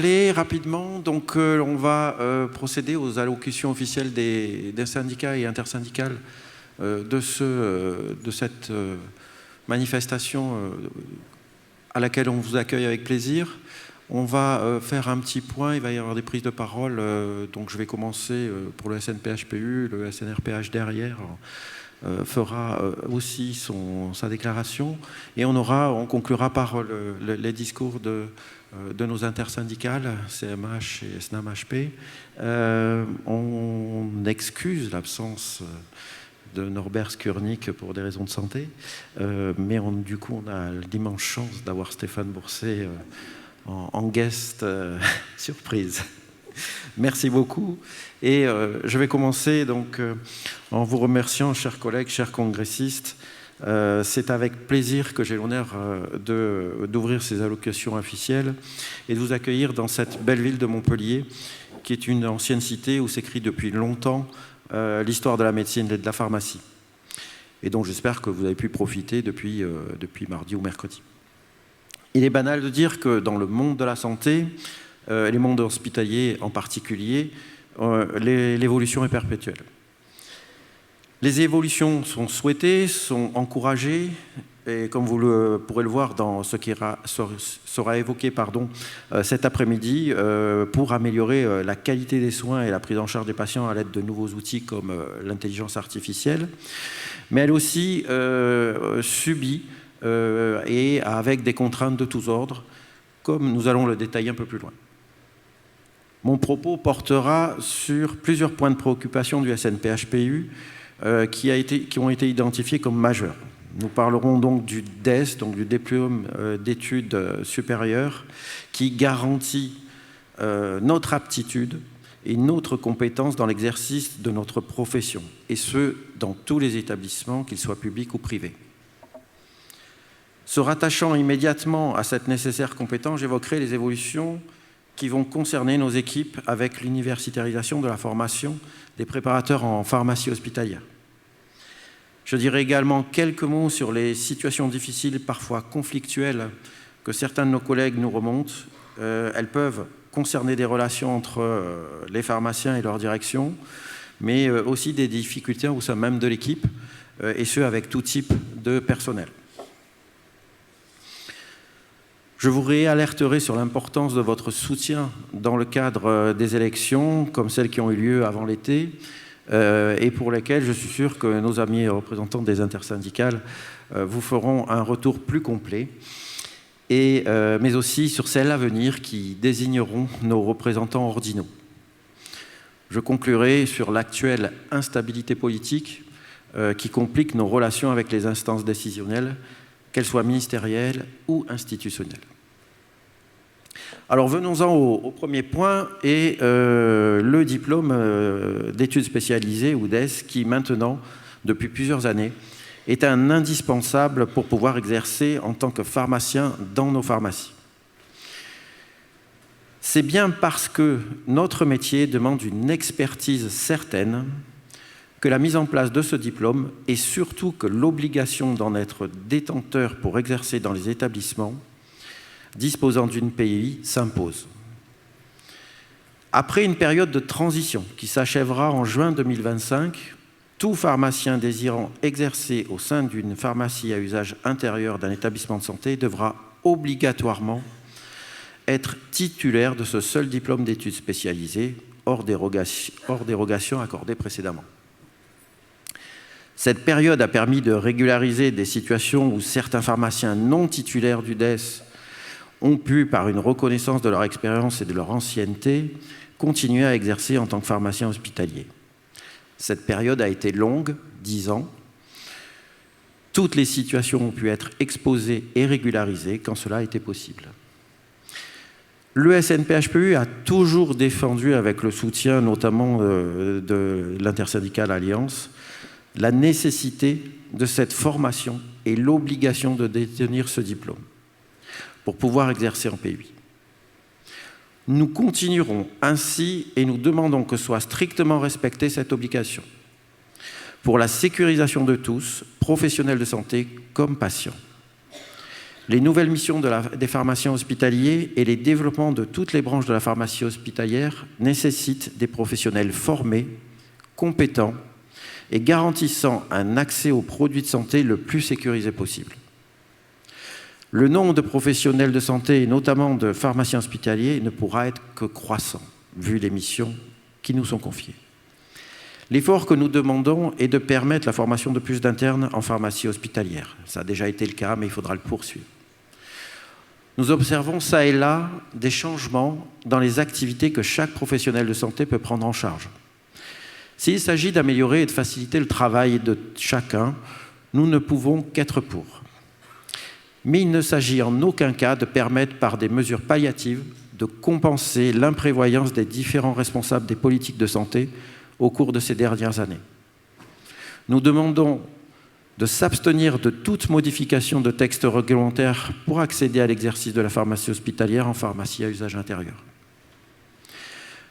aller rapidement. Donc, on va procéder aux allocutions officielles des syndicats et intersyndicales de cette manifestation à laquelle on vous accueille avec plaisir. On va faire un petit point, il va y avoir des prises de parole. Donc, je vais commencer pour le SNPHPU, le SNRPH derrière fera aussi sa déclaration. Et on conclura par les discours de nos intersyndicales, CMH et SNAM-HP. On excuse l'absence de Norbert Skurnik pour des raisons de santé, mais du coup, on a l'immense chance d'avoir Stéphane Bourset en guest surprise. Merci beaucoup. Et je vais commencer donc en vous remerciant, chers collègues, chers congressistes. C'est avec plaisir que j'ai l'honneur d'ouvrir ces allocutions officielles et de vous accueillir dans cette belle ville de Montpellier, qui est une ancienne cité où s'écrit depuis longtemps l'histoire de la médecine et de la pharmacie. Et donc j'espère que vous avez pu profiter depuis mardi ou mercredi. Il est banal de dire que dans le monde de la santé, les mondes hospitaliers en particulier, l'évolution est perpétuelle. Les évolutions sont souhaitées, sont encouragées, et comme vous pourrez le voir dans ce qui sera évoqué cet après-midi, pour améliorer la qualité des soins et la prise en charge des patients à l'aide de nouveaux outils comme l'intelligence artificielle, mais elle aussi subit et avec des contraintes de tous ordres, comme nous allons le détailler un peu plus loin. Mon propos portera sur plusieurs points de préoccupation du SNPHPU qui ont été identifiés comme majeurs. Nous parlerons donc du DES, donc du diplôme d'études supérieures, qui garantit notre aptitude et notre compétence dans l'exercice de notre profession, et ce, dans tous les établissements, qu'ils soient publics ou privés. Se rattachant immédiatement à cette nécessaire compétence, j'évoquerai les évolutions qui vont concerner nos équipes avec l'universitarisation de la formation des préparateurs en pharmacie hospitalière. Je dirai également quelques mots sur les situations difficiles, parfois conflictuelles, que certains de nos collègues nous remontent. Elles peuvent concerner des relations entre les pharmaciens et leur direction, mais aussi des difficultés au sein même de l'équipe, et ce, avec tout type de personnel. Je vous réalerterai sur l'importance de votre soutien dans le cadre des élections, comme celles qui ont eu lieu avant l'été, et pour lesquelles je suis sûr que nos amis représentants des intersyndicales vous feront un retour plus complet, mais aussi sur celles à venir qui désigneront nos représentants ordinaux. Je conclurai sur l'actuelle instabilité politique qui complique nos relations avec les instances décisionnelles, qu'elles soient ministérielles ou institutionnelles. Alors venons-en au premier point, et le diplôme d'études spécialisées, ou DES, qui maintenant, depuis plusieurs années, est un indispensable pour pouvoir exercer en tant que pharmacien dans nos pharmacies. C'est bien parce que notre métier demande une expertise certaine que la mise en place de ce diplôme, et surtout que l'obligation d'en être détenteur pour exercer dans les établissements disposant d'une PI s'impose. Après une période de transition qui s'achèvera en juin 2025, tout pharmacien désirant exercer au sein d'une pharmacie à usage intérieur d'un établissement de santé devra obligatoirement être titulaire de ce seul diplôme d'études spécialisées, hors dérogation accordée précédemment. Cette période a permis de régulariser des situations où certains pharmaciens non titulaires du DES ont pu, par une reconnaissance de leur expérience et de leur ancienneté, continuer à exercer en tant que pharmacien hospitalier. Cette période a été longue, 10 ans. Toutes les situations ont pu être exposées et régularisées quand cela a été possible. Le SNPHPU a toujours défendu, avec le soutien notamment de l'intersyndicale Alliance, la nécessité de cette formation et l'obligation de détenir ce diplôme pour pouvoir exercer en PUI. Nous continuerons ainsi et nous demandons que soit strictement respectée cette obligation pour la sécurisation de tous, professionnels de santé comme patients. Les nouvelles missions des pharmaciens hospitaliers et les développements de toutes les branches de la pharmacie hospitalière nécessitent des professionnels formés, compétents et garantissant un accès aux produits de santé le plus sécurisé possible. Le nombre de professionnels de santé, et notamment de pharmaciens hospitaliers, ne pourra être que croissant, vu les missions qui nous sont confiées. L'effort que nous demandons est de permettre la formation de plus d'internes en pharmacie hospitalière. Ça a déjà été le cas, mais il faudra le poursuivre. Nous observons ça et là des changements dans les activités que chaque professionnel de santé peut prendre en charge. S'il s'agit d'améliorer et de faciliter le travail de chacun, nous ne pouvons qu'être pour. Mais il ne s'agit en aucun cas de permettre par des mesures palliatives de compenser l'imprévoyance des différents responsables des politiques de santé au cours de ces dernières années. Nous demandons de s'abstenir de toute modification de textes réglementaires pour accéder à l'exercice de la pharmacie hospitalière en pharmacie à usage intérieur.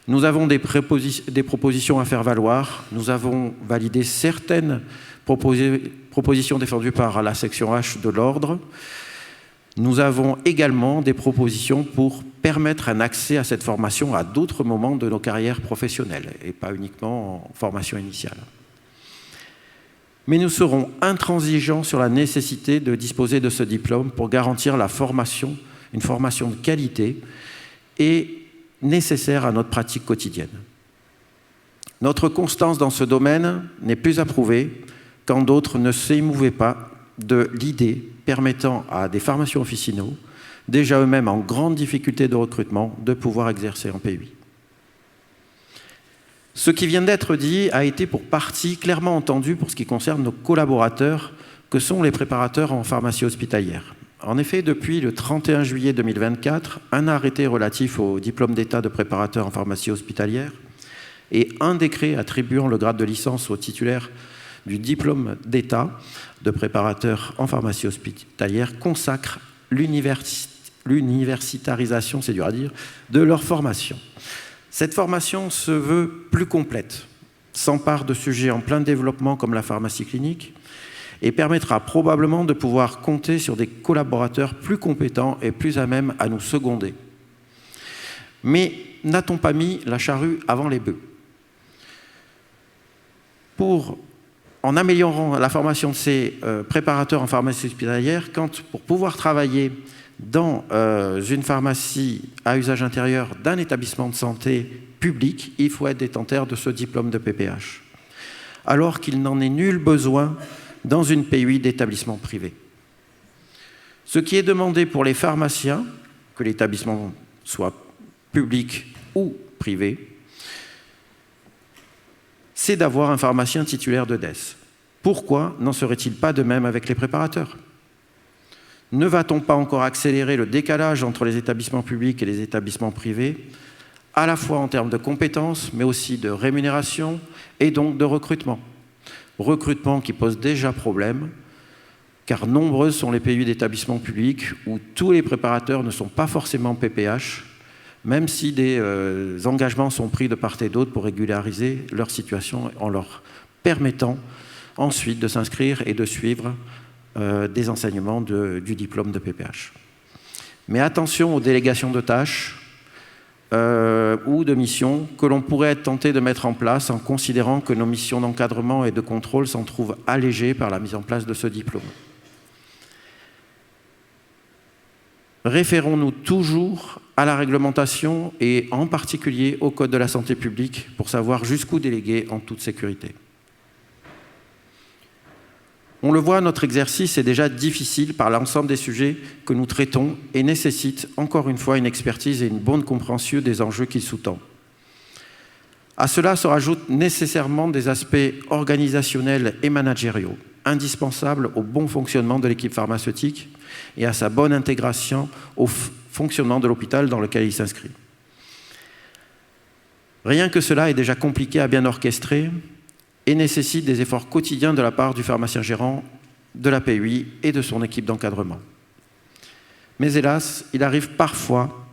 Nous avons des propositions à faire valoir. Nous avons validé certaines propositions défendues par la section H de l'Ordre. Nous avons également des propositions pour permettre un accès à cette formation à d'autres moments de nos carrières professionnelles et pas uniquement en formation initiale. Mais nous serons intransigeants sur la nécessité de disposer de ce diplôme pour garantir la formation, une formation de qualité et nécessaire à notre pratique quotidienne. Notre constance dans ce domaine n'est plus à prouver quand d'autres ne s'émouvaient pas de l'idée permettant à des pharmaciens officinaux, déjà eux-mêmes en grande difficulté de recrutement, de pouvoir exercer en PUI. Ce qui vient d'être dit a été pour partie clairement entendu pour ce qui concerne nos collaborateurs, que sont les préparateurs en pharmacie hospitalière. En effet, depuis le 31 juillet 2024, un arrêté relatif au diplôme d'État de préparateur en pharmacie hospitalière et un décret attribuant le grade de licence aux titulaires du diplôme d'État de préparateur en pharmacie hospitalière consacrent l'universitarisation, c'est dur à dire, de leur formation. Cette formation se veut plus complète, s'empare de sujets en plein développement comme la pharmacie clinique, et permettra probablement de pouvoir compter sur des collaborateurs plus compétents et plus à même à nous seconder. Mais n'a-t-on pas mis la charrue avant les bœufs? En améliorant la formation de ces préparateurs en pharmacie hospitalière, pour pouvoir travailler dans une pharmacie à usage intérieur d'un établissement de santé public, il faut être détenteur de ce diplôme de PPH, alors qu'il n'en est nul besoin dans une PUI d'établissement privé. Ce qui est demandé pour les pharmaciens, que l'établissement soit public ou privé, c'est d'avoir un pharmacien titulaire de DES. Pourquoi n'en serait-il pas de même avec les préparateurs? Ne va-t-on pas encore accélérer le décalage entre les établissements publics et les établissements privés, à la fois en termes de compétences, mais aussi de rémunération et donc de recrutement? Recrutement qui pose déjà problème, car nombreux sont les PUI d'établissements publics où tous les préparateurs ne sont pas forcément PPH, même si des engagements sont pris de part et d'autre pour régulariser leur situation en leur permettant ensuite de s'inscrire et de suivre des enseignements du diplôme de PPH. Mais attention aux délégations de tâches ou de missions que l'on pourrait être tenté de mettre en place en considérant que nos missions d'encadrement et de contrôle s'en trouvent allégées par la mise en place de ce diplôme. Référons-nous toujours à la réglementation et en particulier au Code de la santé publique pour savoir jusqu'où déléguer en toute sécurité. On le voit, notre exercice est déjà difficile par l'ensemble des sujets que nous traitons et nécessite encore une fois une expertise et une bonne compréhension des enjeux qu'il sous-tend. À cela se rajoutent nécessairement des aspects organisationnels et managériaux, indispensables au bon fonctionnement de l'équipe pharmaceutique et à sa bonne intégration au fonctionnement de l'hôpital dans lequel il s'inscrit. Rien que cela est déjà compliqué à bien orchestrer et nécessite des efforts quotidiens de la part du pharmacien gérant, de la PUI et de son équipe d'encadrement. Mais hélas, il arrive parfois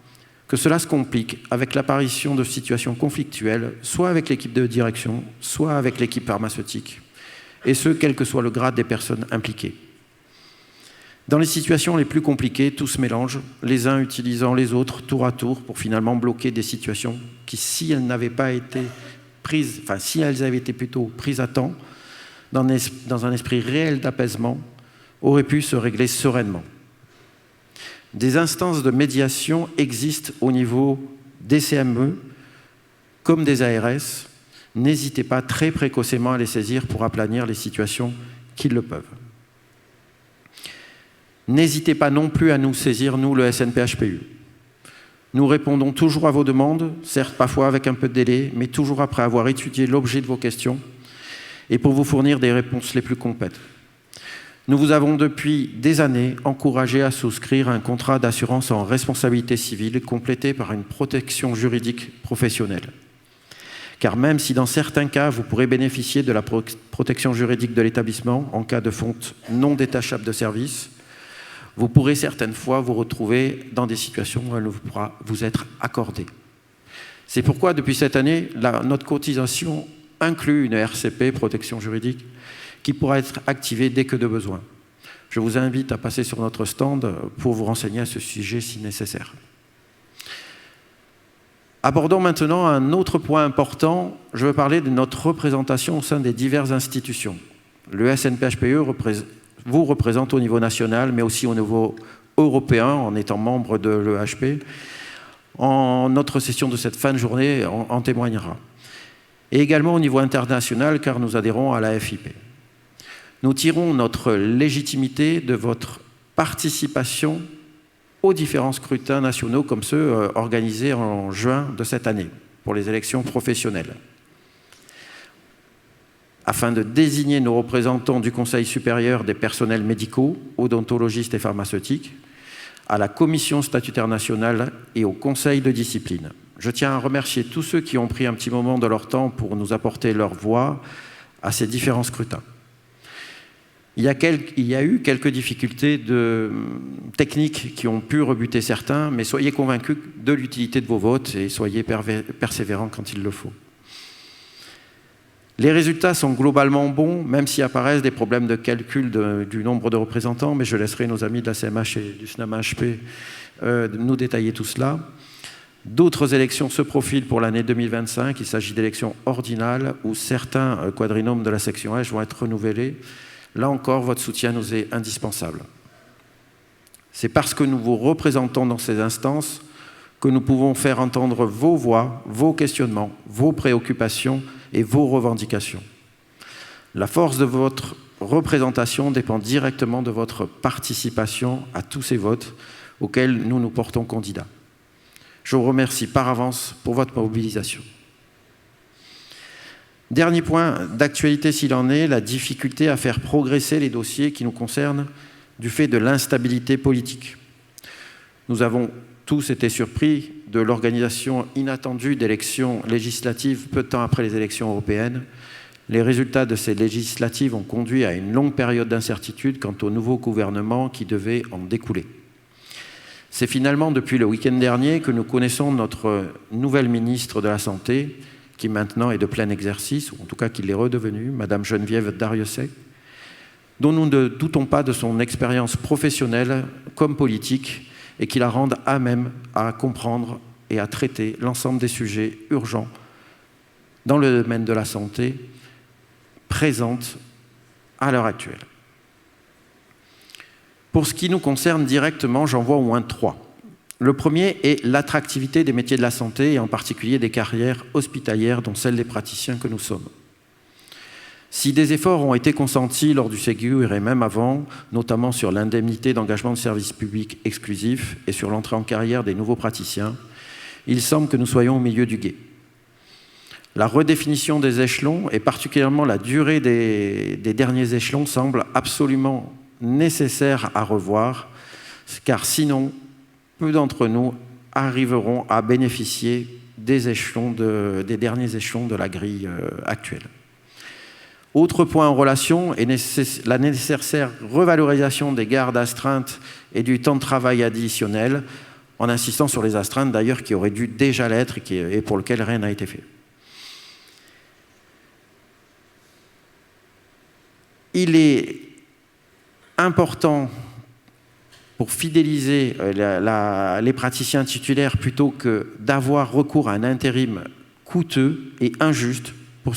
que cela se complique avec l'apparition de situations conflictuelles, soit avec l'équipe de direction, soit avec l'équipe pharmaceutique, et ce, quel que soit le grade des personnes impliquées. Dans les situations les plus compliquées, tout se mélange, les uns utilisant les autres tour à tour pour finalement bloquer des situations qui, si elles n'avaient pas été prises, enfin si elles avaient été plutôt prises à temps, dans un esprit réel d'apaisement, auraient pu se régler sereinement. Des instances de médiation existent au niveau des CME comme des ARS. N'hésitez pas très précocement à les saisir pour aplanir les situations qui le peuvent. N'hésitez pas non plus à nous saisir, nous, le SNPHPU. Nous répondons toujours à vos demandes, certes parfois avec un peu de délai, mais toujours après avoir étudié l'objet de vos questions et pour vous fournir des réponses les plus complètes. Nous vous avons depuis des années encouragé à souscrire un contrat d'assurance en responsabilité civile complété par une protection juridique professionnelle. Car même si dans certains cas, vous pourrez bénéficier de la protection juridique de l'établissement en cas de fonte non détachable de service, vous pourrez certaines fois vous retrouver dans des situations où elle ne pourra vous être accordée. C'est pourquoi, depuis cette année, notre cotisation inclut une RCP, protection juridique, qui pourra être activée dès que de besoin. Je vous invite à passer sur notre stand pour vous renseigner à ce sujet si nécessaire. Abordons maintenant un autre point important. Je veux parler de notre représentation au sein des diverses institutions. Le SNPHPE vous représente au niveau national, mais aussi au niveau européen, en étant membre de l'EHP. Notre session de cette fin de journée en témoignera. Et également au niveau international, car nous adhérons à la FIP. Nous tirons notre légitimité de votre participation aux différents scrutins nationaux, comme ceux organisés en juin de cette année, pour les élections professionnelles. Afin de désigner nos représentants du Conseil supérieur des personnels médicaux, odontologistes et pharmaceutiques, à la Commission statutaire nationale et au Conseil de discipline. Je tiens à remercier tous ceux qui ont pris un petit moment de leur temps pour nous apporter leur voix à ces différents scrutins. Il y a eu quelques difficultés techniques qui ont pu rebuter certains, mais soyez convaincus de l'utilité de vos votes et soyez persévérants quand il le faut. Les résultats sont globalement bons, même s'il apparaissent des problèmes de calcul du nombre de représentants, mais je laisserai nos amis de la CMH et du SNAM-HP nous détailler tout cela. D'autres élections se profilent pour l'année 2025. Il s'agit d'élections ordinales où certains quadrinômes de la section H vont être renouvelés. Là encore, votre soutien nous est indispensable. C'est parce que nous vous représentons dans ces instances que nous pouvons faire entendre vos voix, vos questionnements, vos préoccupations et vos revendications. La force de votre représentation dépend directement de votre participation à tous ces votes auxquels nous nous portons candidats. Je vous remercie par avance pour votre mobilisation. Dernier point d'actualité s'il en est, la difficulté à faire progresser les dossiers qui nous concernent du fait de l'instabilité politique. Nous avons tous été surpris de l'organisation inattendue d'élections législatives peu de temps après les élections européennes. Les résultats de ces législatives ont conduit à une longue période d'incertitude quant au nouveau gouvernement qui devait en découler. C'est finalement depuis le week-end dernier que nous connaissons notre nouvelle ministre de la Santé, qui maintenant est de plein exercice, ou en tout cas qui l'est redevenue, Madame Geneviève Darrieussecq, dont nous ne doutons pas de son expérience professionnelle comme politique et qui la rendent à même à comprendre et à traiter l'ensemble des sujets urgents dans le domaine de la santé présentes à l'heure actuelle. Pour ce qui nous concerne directement, j'en vois au moins 3. Le premier est l'attractivité des métiers de la santé et en particulier des carrières hospitalières dont celles des praticiens que nous sommes. Si des efforts ont été consentis lors du Ségur et même avant, notamment sur l'indemnité d'engagement de service public exclusif et sur l'entrée en carrière des nouveaux praticiens, il semble que nous soyons au milieu du gué. La redéfinition des échelons et particulièrement la durée des derniers échelons semble absolument nécessaire à revoir, car sinon, peu d'entre nous arriveront à bénéficier des derniers échelons de la grille actuelle. Autre point en relation est la nécessaire revalorisation des gardes astreintes et du temps de travail additionnel, en insistant sur les astreintes d'ailleurs qui auraient dû déjà l'être et pour lesquelles rien n'a été fait. Il est important pour fidéliser les praticiens titulaires plutôt que d'avoir recours à un intérim coûteux et injuste pour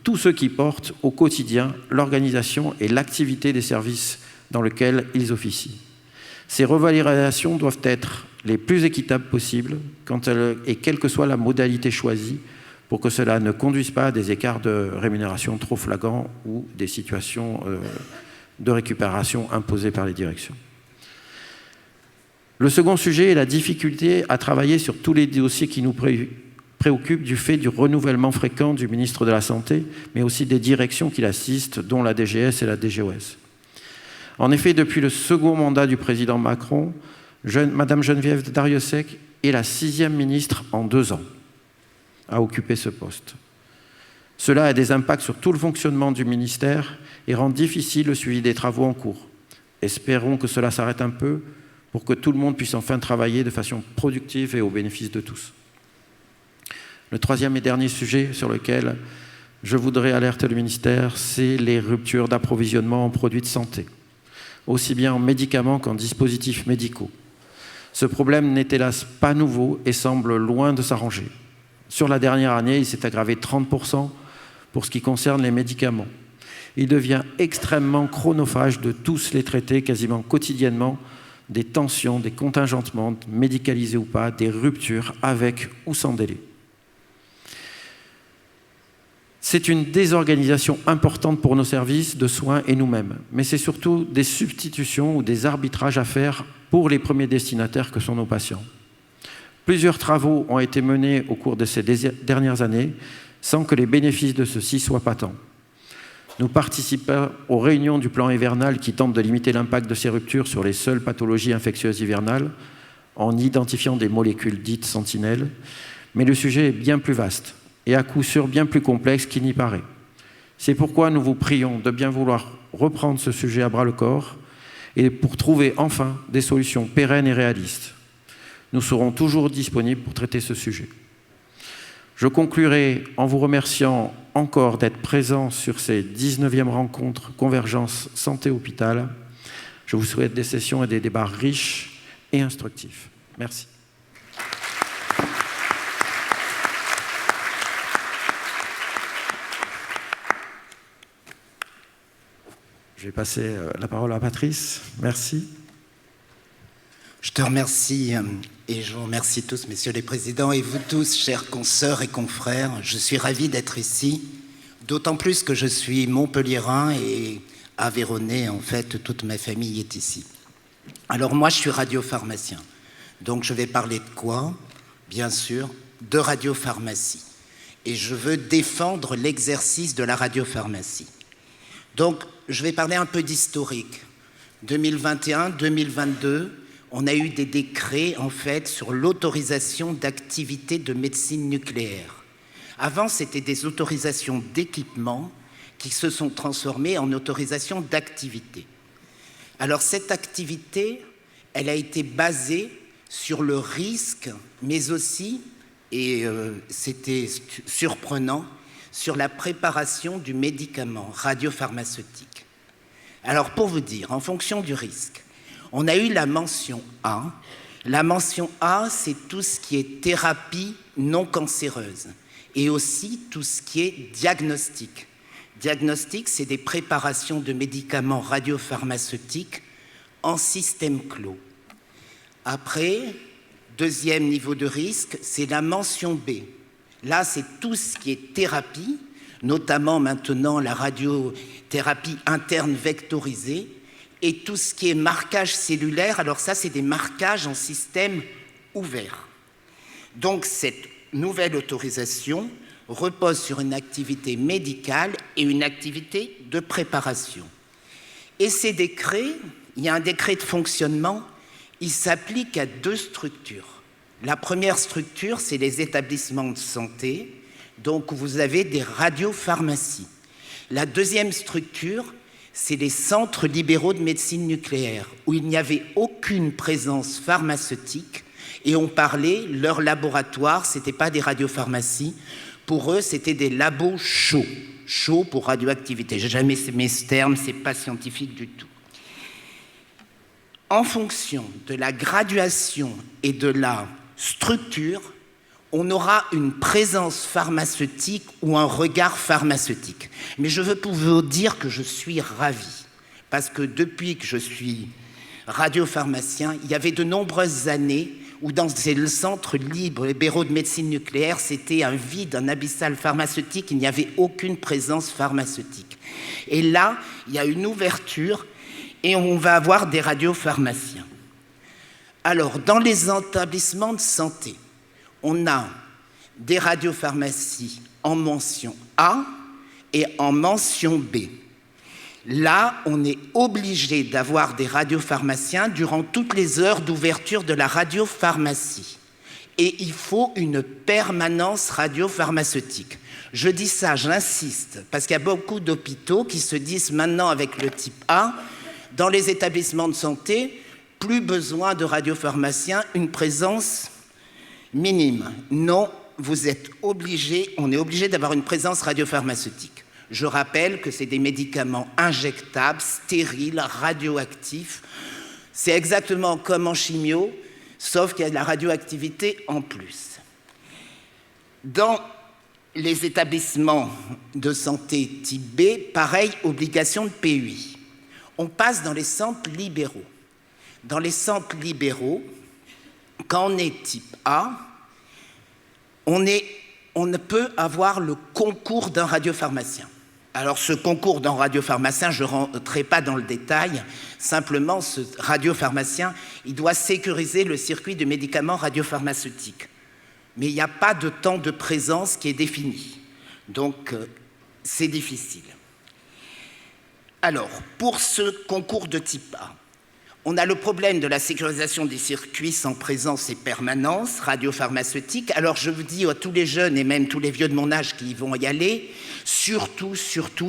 tous ceux qui portent au quotidien l'organisation et l'activité des services dans lesquels ils officient. Ces revalorisations doivent être les plus équitables possibles et quelle que soit la modalité choisie pour que cela ne conduise pas à des écarts de rémunération trop flagrants ou des situations de récupération imposées par les directions. Le second sujet est la difficulté à travailler sur tous les dossiers qui nous préoccupent du fait du renouvellement fréquent du ministre de la Santé, mais aussi des directions qui l'assistent, dont la DGS et la DGOS. En effet, depuis le second mandat du président Macron, Madame Geneviève Darrieussecq est la 6e ministre en 2 ans à occuper ce poste. Cela a des impacts sur tout le fonctionnement du ministère et rend difficile le suivi des travaux en cours. Espérons que cela s'arrête un peu pour que tout le monde puisse enfin travailler de façon productive et au bénéfice de tous. Le troisième et dernier sujet sur lequel je voudrais alerter le ministère, c'est les ruptures d'approvisionnement en produits de santé, aussi bien en médicaments qu'en dispositifs médicaux. Ce problème n'est hélas pas nouveau et semble loin de s'arranger. Sur la dernière année, il s'est aggravé 30% pour ce qui concerne les médicaments. Il devient extrêmement chronophage de tous les traiter quasiment quotidiennement des tensions, des contingentements, médicalisés ou pas, des ruptures avec ou sans délai. C'est une désorganisation importante pour nos services de soins et nous-mêmes, mais c'est surtout des substitutions ou des arbitrages à faire pour les premiers destinataires que sont nos patients. Plusieurs travaux ont été menés au cours de ces dernières années sans que les bénéfices de ceux-ci soient patents. Nous participons aux réunions du plan hivernal qui tente de limiter l'impact de ces ruptures sur les seules pathologies infectieuses hivernales en identifiant des molécules dites sentinelles, mais le sujet est bien plus vaste et à coup sûr bien plus complexe qu'il n'y paraît. C'est pourquoi nous vous prions de bien vouloir reprendre ce sujet à bras-le-corps et pour trouver enfin des solutions pérennes et réalistes. Nous serons toujours disponibles pour traiter ce sujet. Je conclurai en vous remerciant encore d'être présents sur ces 19e rencontres Convergence Santé-Hôpital. Je vous souhaite des sessions et des débats riches et instructifs. Merci. Je vais passer la parole à Patrice. Merci. Je te remercie et je vous remercie tous, messieurs les présidents, et vous tous, chers consoeurs et confrères. Je suis ravi d'être ici, d'autant plus que je suis montpelliérain et aveyronnais, en fait, toute ma famille est ici. Alors moi, je suis radiopharmacien, donc je vais parler de quoi? Bien sûr, de radiopharmacie. Et je veux défendre l'exercice de la radiopharmacie. Donc, je vais parler un peu d'historique. 2021, 2022, on a eu des décrets, en fait, sur l'autorisation d'activités de médecine nucléaire. Avant, c'était des autorisations d'équipement qui se sont transformées en autorisations d'activité. Alors, cette activité, elle a été basée sur le risque, mais aussi, et c'était surprenant, sur la préparation du médicament radiopharmaceutique. Alors, pour vous dire, en fonction du risque, on a eu la mention A. La mention A, c'est tout ce qui est thérapie non cancéreuse et aussi tout ce qui est diagnostic. Diagnostic, c'est des préparations de médicaments radiopharmaceutiques en système clos. Après, deuxième niveau de risque, c'est la mention B. Là, c'est tout ce qui est thérapie, notamment maintenant la radiothérapie interne vectorisée, et tout ce qui est marquage cellulaire. Alors ça, c'est des marquages en système ouvert. Donc cette nouvelle autorisation repose sur une activité médicale et une activité de préparation. Et ces décrets, il y a un décret de fonctionnement, il s'applique à 2 structures. La première structure, c'est les établissements de santé, donc vous avez des radiopharmacies. La deuxième structure, c'est les centres libéraux de médecine nucléaire, où il n'y avait aucune présence pharmaceutique, et on parlait, leur laboratoire, ce n'était pas des radiopharmacies, pour eux, c'était des labos chauds, chauds pour radioactivité. J'ai jamais aimé ce terme, ce n'est pas scientifique du tout. en fonction de la graduation et de la structure, on aura une présence pharmaceutique ou un regard pharmaceutique. Mais je veux vous dire que je suis ravi, parce que depuis que je suis radiopharmacien, il y avait de nombreuses années où dans les centres libéraux de médecine nucléaire, c'était un vide, un abyssal pharmaceutique, il n'y avait aucune présence pharmaceutique. Et là, il y a une ouverture et on va avoir des radiopharmaciens. Alors, dans les établissements de santé, on a des radiopharmacies en mention A et en mention B. Là, on est obligé d'avoir des radiopharmaciens durant toutes les heures d'ouverture de la radiopharmacie. Et il faut une permanence radiopharmaceutique. Je dis ça, j'insiste, parce qu'il y a beaucoup d'hôpitaux qui se disent maintenant avec le type A, dans les établissements de santé, plus besoin de radiopharmaciens, une présence minime. Non, vous êtes obligés, on est obligé d'avoir une présence radiopharmaceutique. Je rappelle que c'est des médicaments injectables, stériles, radioactifs. C'est exactement comme en chimio, sauf qu'il y a de la radioactivité en plus. Dans les établissements de santé type B, pareil, obligation de PUI. On passe dans les centres libéraux. Dans les centres libéraux, quand on est type A, on ne peut avoir le concours d'un radiopharmacien. Alors ce concours d'un radiopharmacien, je ne rentrerai pas dans le détail, simplement ce radiopharmacien, il doit sécuriser le circuit de médicaments radiopharmaceutiques. Mais il n'y a pas de temps de présence qui est défini. Donc c'est difficile. Alors, pour ce concours de type A, on a le problème de la sécurisation des circuits sans présence et permanence radiopharmaceutique. Alors je vous dis à tous les jeunes et même tous les vieux de mon âge qui vont y aller, surtout,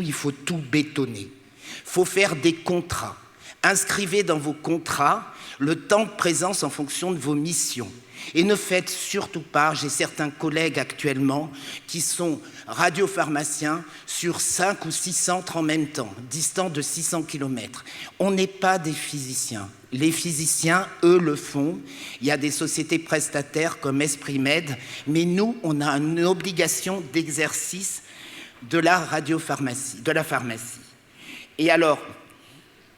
il faut tout bétonner. Il faut faire des contrats. Inscrivez dans vos contrats le temps de présence en fonction de vos missions. Et ne faites surtout pas, j'ai certains collègues actuellement qui sont radiopharmaciens sur 5 ou 6 centres en même temps, distants de 600 km. On n'est pas des physiciens. Les physiciens, eux, le font. Il y a des sociétés prestataires comme EspritMed, mais nous, on a une obligation d'exercice de la radiopharmacie, de la pharmacie. Et alors,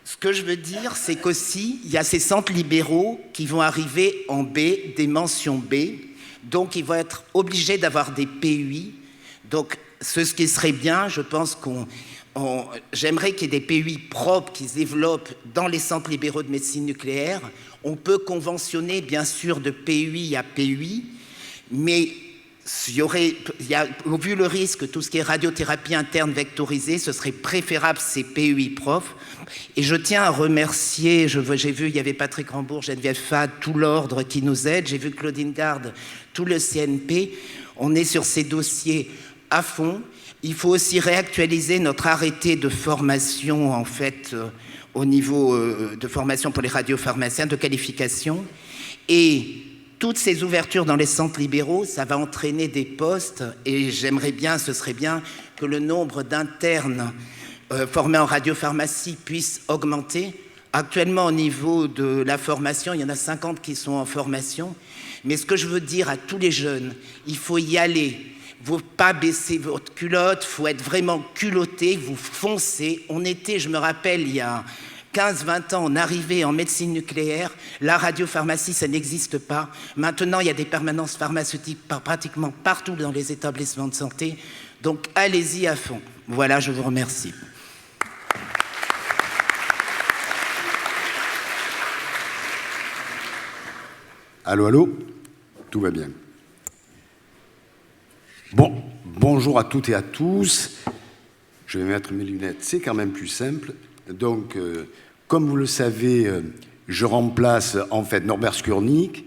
ce que je veux dire, c'est qu'aussi, il y a ces centres libéraux qui vont arriver en B, des mentions B, donc ils vont être obligés d'avoir des PUI. Donc, ce qui serait bien, je pense j'aimerais qu'il y ait des PUI propres qui se développent dans les centres libéraux de médecine nucléaire. On peut conventionner, bien sûr, de PUI à PUI, mais vu le risque, tout ce qui est radiothérapie interne vectorisée, ce serait préférable ces PUI profs. Et je tiens à remercier, j'ai vu, il y avait Patrick Rambourg, Geneviève Fad, tout l'ordre qui nous aide, j'ai vu Claudine Garde, tout le CNP. On est sur ces dossiers à fond. Il faut aussi réactualiser notre arrêté de formation, en fait, au niveau de formation pour les radiopharmaciens, de qualification. Et toutes ces ouvertures dans les centres libéraux, ça va entraîner des postes et j'aimerais bien, ce serait bien que le nombre d'internes formés en radiopharmacie puisse augmenter. Actuellement, au niveau de la formation, il y en a 50 qui sont en formation. Mais ce que je veux dire à tous les jeunes, il faut y aller. Il ne faut pas baisser votre culotte, il faut être vraiment culotté, vous foncez. On était, je me rappelle, il y a 15-20 ans, on arrivait en médecine nucléaire, la radiopharmacie, ça n'existe pas. Maintenant, il y a des permanences pharmaceutiques pratiquement partout dans les établissements de santé. Donc, allez-y à fond. Voilà, je vous remercie. Allô, allô? Tout va bien. Bon, bonjour à toutes et à tous. Je vais mettre mes lunettes, c'est quand même plus simple. Donc, comme vous le savez, je remplace en fait Norbert Skurnik,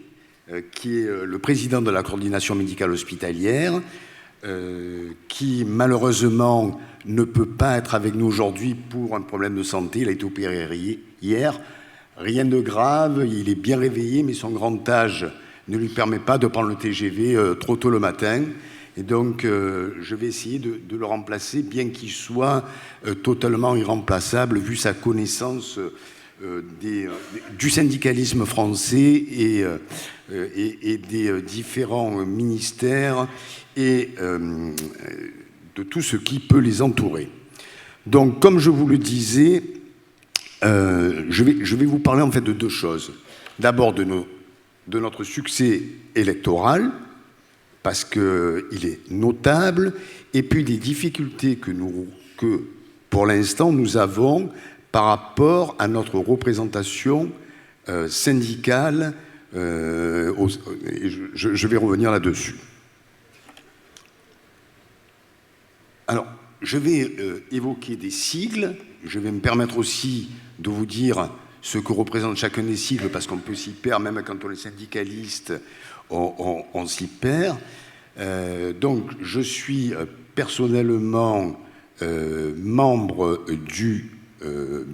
qui est le président de la coordination médicale hospitalière, qui malheureusement ne peut pas être avec nous aujourd'hui pour un problème de santé. Il a été opéré hier. Rien de grave, il est bien réveillé, mais son grand âge ne lui permet pas de prendre le TGV trop tôt le matin. Et donc, je vais essayer de le remplacer, bien qu'il soit totalement irremplaçable, vu sa connaissance du syndicalisme français et des différents ministères et de tout ce qui peut les entourer. Donc, comme je vous le disais, je vais vous parler en fait de deux choses. D'abord de notre succès électoral, parce qu'il est notable, et puis des difficultés que pour l'instant, nous avons par rapport à notre représentation syndicale. Je vais revenir là-dessus. Alors, je vais évoquer des sigles. Je vais me permettre aussi de vous dire ce que représente chacun des sigles, parce qu'on peut s'y perdre, même quand on est syndicaliste, on s'y perd. Donc, je suis personnellement membre du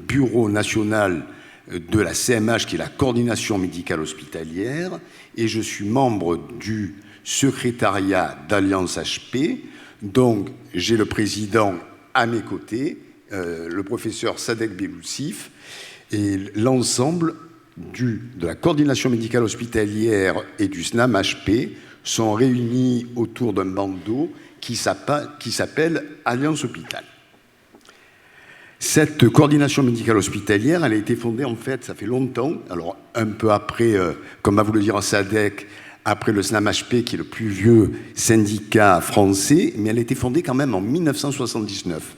Bureau national de la CMH, qui est la coordination médicale hospitalière, et je suis membre du secrétariat d'Alliance HP. Donc, j'ai le président à mes côtés, le professeur Sadek Beloussif, et l'ensemble de la coordination médicale hospitalière et du SNAM HP sont réunis autour d'un bandeau qui s'appelle Alliance Hôpital. Cette coordination médicale hospitalière, elle a été fondée, en fait, ça fait longtemps, alors un peu après, comme va vous le dire Sadek, après le SNAM-HP, qui est le plus vieux syndicat français, mais elle a été fondée quand même en 1979.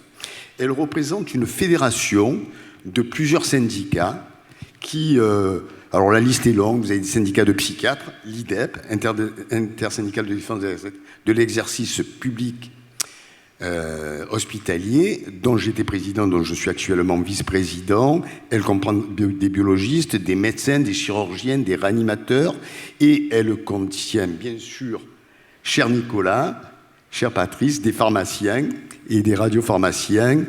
Elle représente une fédération de plusieurs syndicats qui... alors la liste est longue, vous avez des syndicats de psychiatres, l'IDEP, intersyndical de défense de l'exercice public hospitalier, dont j'étais président, dont je suis actuellement vice-président. Elle comprend des biologistes, des médecins, des chirurgiens, des réanimateurs, et elle contient bien sûr, cher Nicolas, cher Patrice, des pharmaciens et des radiopharmaciens.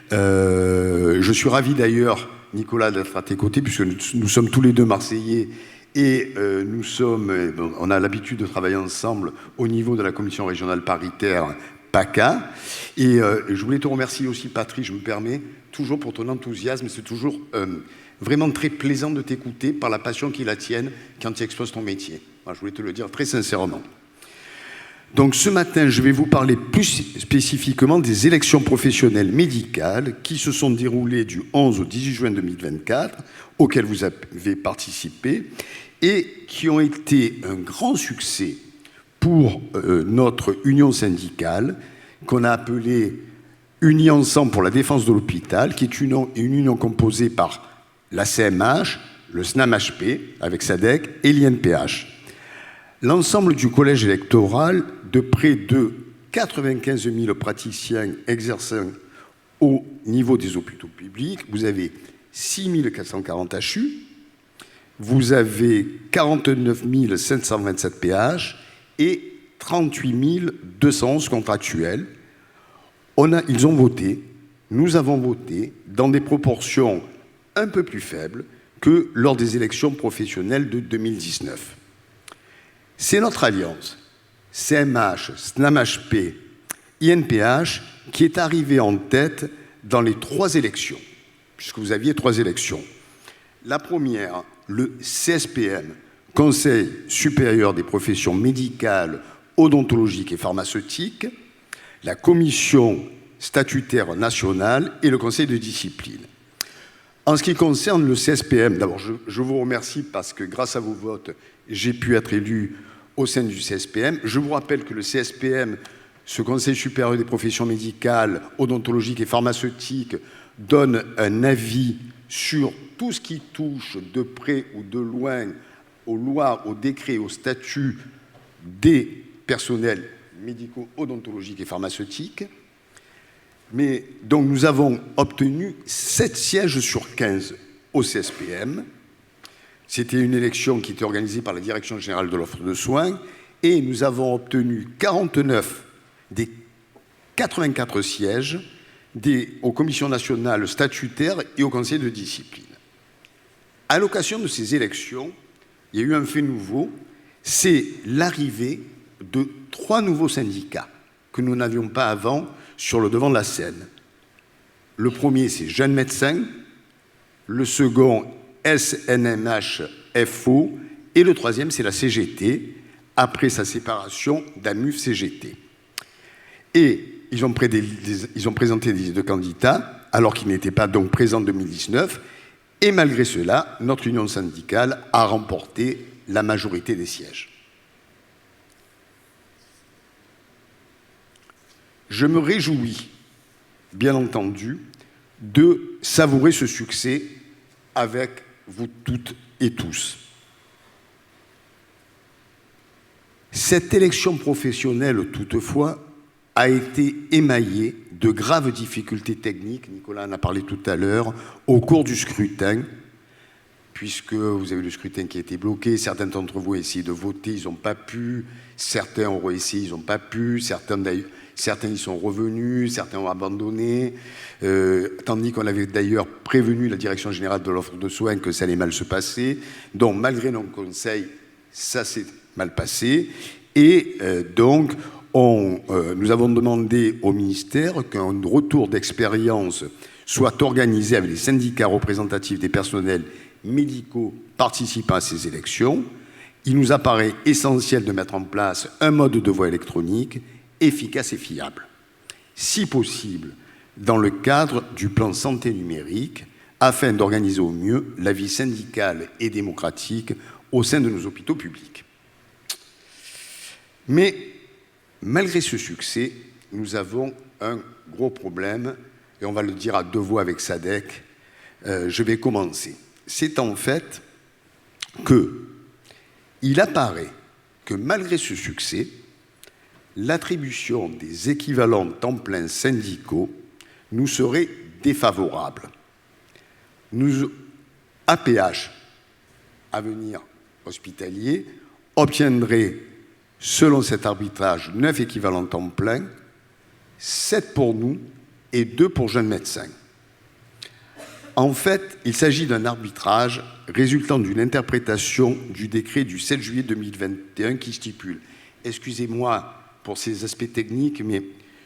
Je suis ravi d'ailleurs, Nicolas, d'être à tes côtés, puisque nous sommes tous les deux Marseillais et on a l'habitude de travailler ensemble au niveau de la commission régionale paritaire PACA. Et je voulais te remercier aussi, Patrice, je me permets, toujours pour ton enthousiasme. C'est toujours vraiment très plaisant de t'écouter par la passion qui est la tienne quand tu exposes ton métier. Alors, je voulais te le dire très sincèrement. Donc ce matin, je vais vous parler plus spécifiquement des élections professionnelles médicales qui se sont déroulées du 11 au 18 juin 2024, auxquelles vous avez participé, et qui ont été un grand succès pour notre union syndicale, qu'on a appelée Unis ensemble pour la défense de l'hôpital, qui est une union composée par la CMH, le SNAM-HP, avec SADEC, et l'INPH. L'ensemble du collège électoral de près de 95 000 praticiens exerçant au niveau des hôpitaux publics. Vous avez 6 440 HU, vous avez 49 527 PH et 38 211 contractuels. Ils ont voté, nous avons voté dans des proportions un peu plus faibles que lors des élections professionnelles de 2019. C'est notre alliance, CMH, SNAM-HP, INPH, qui est arrivée en tête dans les 3 élections, puisque vous aviez 3 élections. La première, le CSPM, Conseil supérieur des professions médicales, odontologiques et pharmaceutiques, la Commission statutaire nationale et le Conseil de discipline. En ce qui concerne le CSPM, d'abord, je vous remercie parce que grâce à vos votes, j'ai pu être élu au sein du CSPM. Je vous rappelle que le CSPM, ce Conseil supérieur des professions médicales, odontologiques et pharmaceutiques, donne un avis sur tout ce qui touche de près ou de loin aux lois, aux décrets, aux statuts des personnels médicaux, odontologiques et pharmaceutiques. Mais donc nous avons obtenu 7 sièges sur 15 au CSPM. C'était une élection qui était organisée par la Direction générale de l'offre de soins et nous avons obtenu 49 des 84 sièges aux commissions nationales statutaires et au conseil de discipline. À l'occasion de ces élections, il y a eu un fait nouveau, c'est l'arrivée de 3 nouveaux syndicats que nous n'avions pas avant sur le devant de la scène. Le premier, c'est Jeunes médecins, le second SNMH-FO, et le troisième, c'est la CGT, après sa séparation d'AMUF-CGT. Et ils ont présenté des listes de candidats, alors qu'ils n'étaient pas donc présents en 2019, et malgré cela, notre union syndicale a remporté la majorité des sièges. Je me réjouis, bien entendu, de savourer ce succès avec vous toutes et tous. Cette élection professionnelle, toutefois, a été émaillée de graves difficultés techniques, Nicolas en a parlé tout à l'heure, au cours du scrutin, puisque vous avez le scrutin qui a été bloqué, certains d'entre vous ont essayé de voter, ils n'ont pas pu, certains ont essayé, ils n'ont pas pu, certains y sont revenus, certains ont abandonné, tandis qu'on avait d'ailleurs prévenu la Direction générale de l'offre de soins que ça allait mal se passer. Donc, malgré nos conseils, ça s'est mal passé. Et donc, nous avons demandé au ministère qu'un retour d'expérience soit organisé avec les syndicats représentatifs des personnels médicaux participant à ces élections. Il nous apparaît essentiel de mettre en place un mode de vote électronique efficace et fiable, si possible dans le cadre du plan santé numérique, afin d'organiser au mieux la vie syndicale et démocratique au sein de nos hôpitaux publics. Mais malgré ce succès, nous avons un gros problème, et on va le dire à deux voix avec SADEC. Je vais commencer. C'est en fait qu'il apparaît que malgré ce succès, l'attribution des équivalents temps plein syndicaux nous serait défavorable. APH, Avenir Hospitalier, obtiendrait, selon cet arbitrage, 9 équivalents temps plein, 7 pour nous et 2 pour jeunes médecins. En fait, il s'agit d'un arbitrage résultant d'une interprétation du décret du 7 juillet 2021 qui stipule, excusez-moi pour ces aspects techniques, mais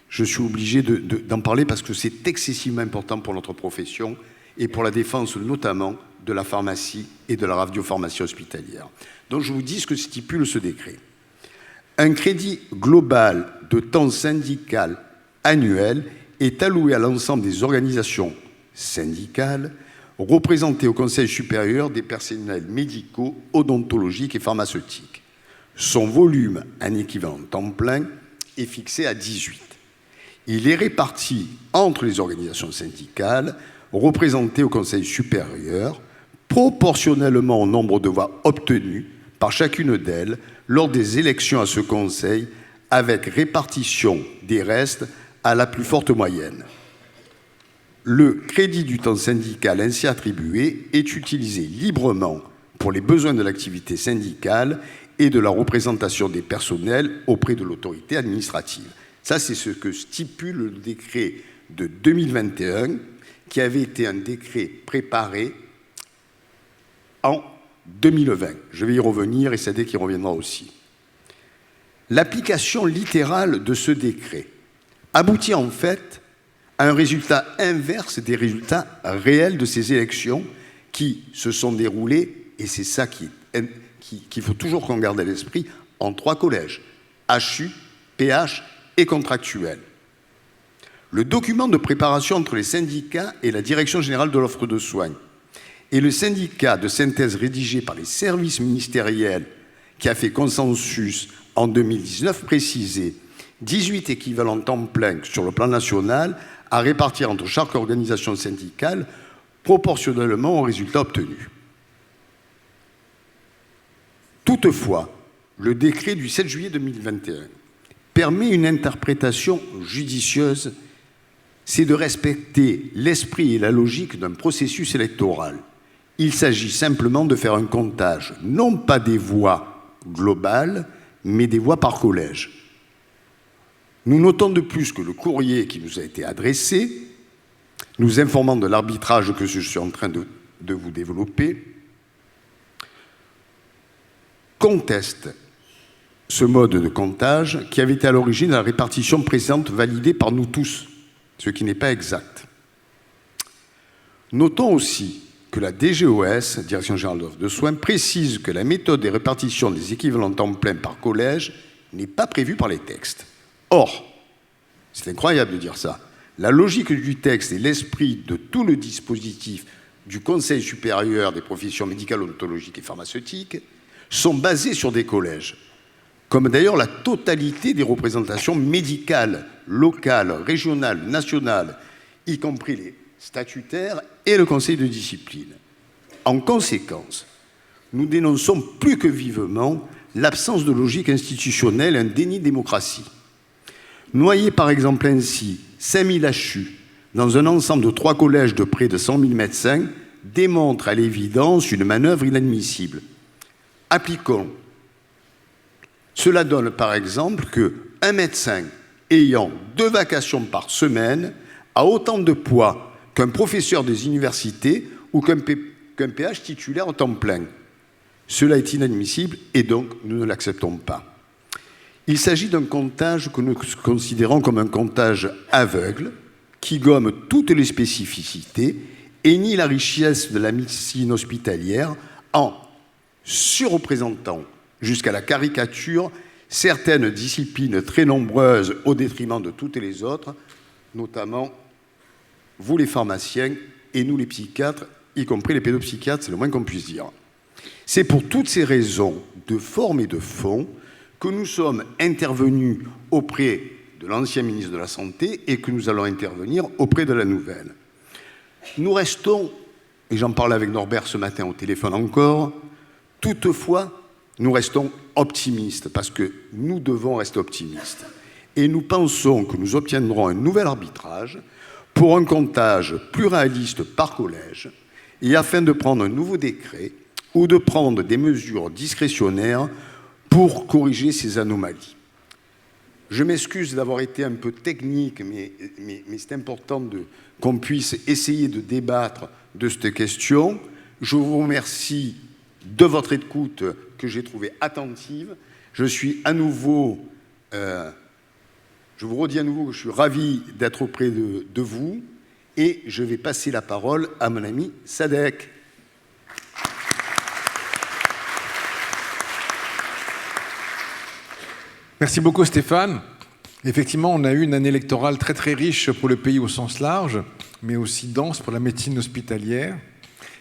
je suis obligé d'en parler parce que c'est excessivement important pour notre profession et pour la défense notamment de la pharmacie et de la radiopharmacie hospitalière. Donc je vous dis ce que stipule ce décret. Un crédit global de temps syndical annuel est alloué à l'ensemble des organisations syndicales représentées au Conseil supérieur des personnels médicaux, odontologiques et pharmaceutiques. Son volume en équivalent temps plein est fixé à 18. Il est réparti entre les organisations syndicales représentées au Conseil supérieur proportionnellement au nombre de voix obtenues par chacune d'elles lors des élections à ce Conseil, avec répartition des restes à la plus forte moyenne. Le crédit du temps syndical ainsi attribué est utilisé librement pour les besoins de l'activité syndicale et de la représentation des personnels auprès de l'autorité administrative. Ça, c'est ce que stipule le décret de 2021, qui avait été un décret préparé en 2020. Je vais y revenir et c'est dès qu'il reviendra aussi. L'application littérale de ce décret aboutit en fait à un résultat inverse des résultats réels de ces élections qui se sont déroulées, et c'est ça qu'il faut toujours qu'on garde à l'esprit, en 3 collèges, HU, PH et contractuels. Le document de préparation entre les syndicats et la Direction générale de l'offre de soins et le syndicat de synthèse rédigé par les services ministériels qui a fait consensus en 2019 précisait 18 équivalents temps plein sur le plan national à répartir entre chaque organisation syndicale proportionnellement aux résultats obtenus. Toutefois, le décret du 7 juillet 2021 permet une interprétation judicieuse, c'est de respecter l'esprit et la logique d'un processus électoral. Il s'agit simplement de faire un comptage, non pas des voix globales, mais des voix par collège. Nous notons de plus que le courrier qui nous a été adressé, nous informant de l'arbitrage que je suis en train de vous développer, conteste ce mode de comptage qui avait été à l'origine de la répartition présente validée par nous tous, ce qui n'est pas exact. Notons aussi que que la DGOS, Direction Générale de l'Offre de Soins, précise que la méthode de répartition des équivalents temps plein par collège n'est pas prévue par les textes. Or, c'est incroyable de dire ça, la logique du texte et l'esprit de tout le dispositif du Conseil supérieur des professions médicales, odontologiques et pharmaceutiques sont basés sur des collèges, comme d'ailleurs la totalité des représentations médicales, locales, régionales, nationales, y compris les statutaires et le conseil de discipline. En conséquence, nous dénonçons plus que vivement l'absence de logique institutionnelle et un déni de démocratie. Noyer par exemple ainsi 5000 HU dans un ensemble de 3 collèges de près de 100 000 médecins démontre à l'évidence une manœuvre inadmissible. Appliquons. Cela donne par exemple qu'un médecin ayant 2 vacations par semaine a autant de poids qu'un professeur des universités ou qu'un PH titulaire en temps plein. Cela est inadmissible et donc nous ne l'acceptons pas. Il s'agit d'un comptage que nous considérons comme un comptage aveugle qui gomme toutes les spécificités et nie la richesse de la médecine hospitalière en surreprésentant jusqu'à la caricature certaines disciplines très nombreuses au détriment de toutes les autres, notamment vous les pharmaciens et nous les psychiatres, y compris les pédopsychiatres, c'est le moins qu'on puisse dire. C'est pour toutes ces raisons de forme et de fond que nous sommes intervenus auprès de l'ancien ministre de la Santé et que nous allons intervenir auprès de la nouvelle. Nous restons, et j'en parlais avec Norbert ce matin au téléphone encore, toutefois, nous restons optimistes parce que nous devons rester optimistes. Et nous pensons que nous obtiendrons un nouvel arbitrage pour un comptage plus réaliste par collège et afin de prendre un nouveau décret ou de prendre des mesures discrétionnaires pour corriger ces anomalies. Je m'excuse d'avoir été un peu technique, mais c'est important qu'on puisse essayer de débattre de cette question. Je vous remercie de votre écoute que j'ai trouvée attentive. Je suis à nouveau, je vous redis à nouveau que je suis ravi d'être auprès de vous et je vais passer la parole à mon ami Sadek. Merci beaucoup Stéphane. Effectivement, on a eu une année électorale très très riche pour le pays au sens large, mais aussi dense pour la médecine hospitalière.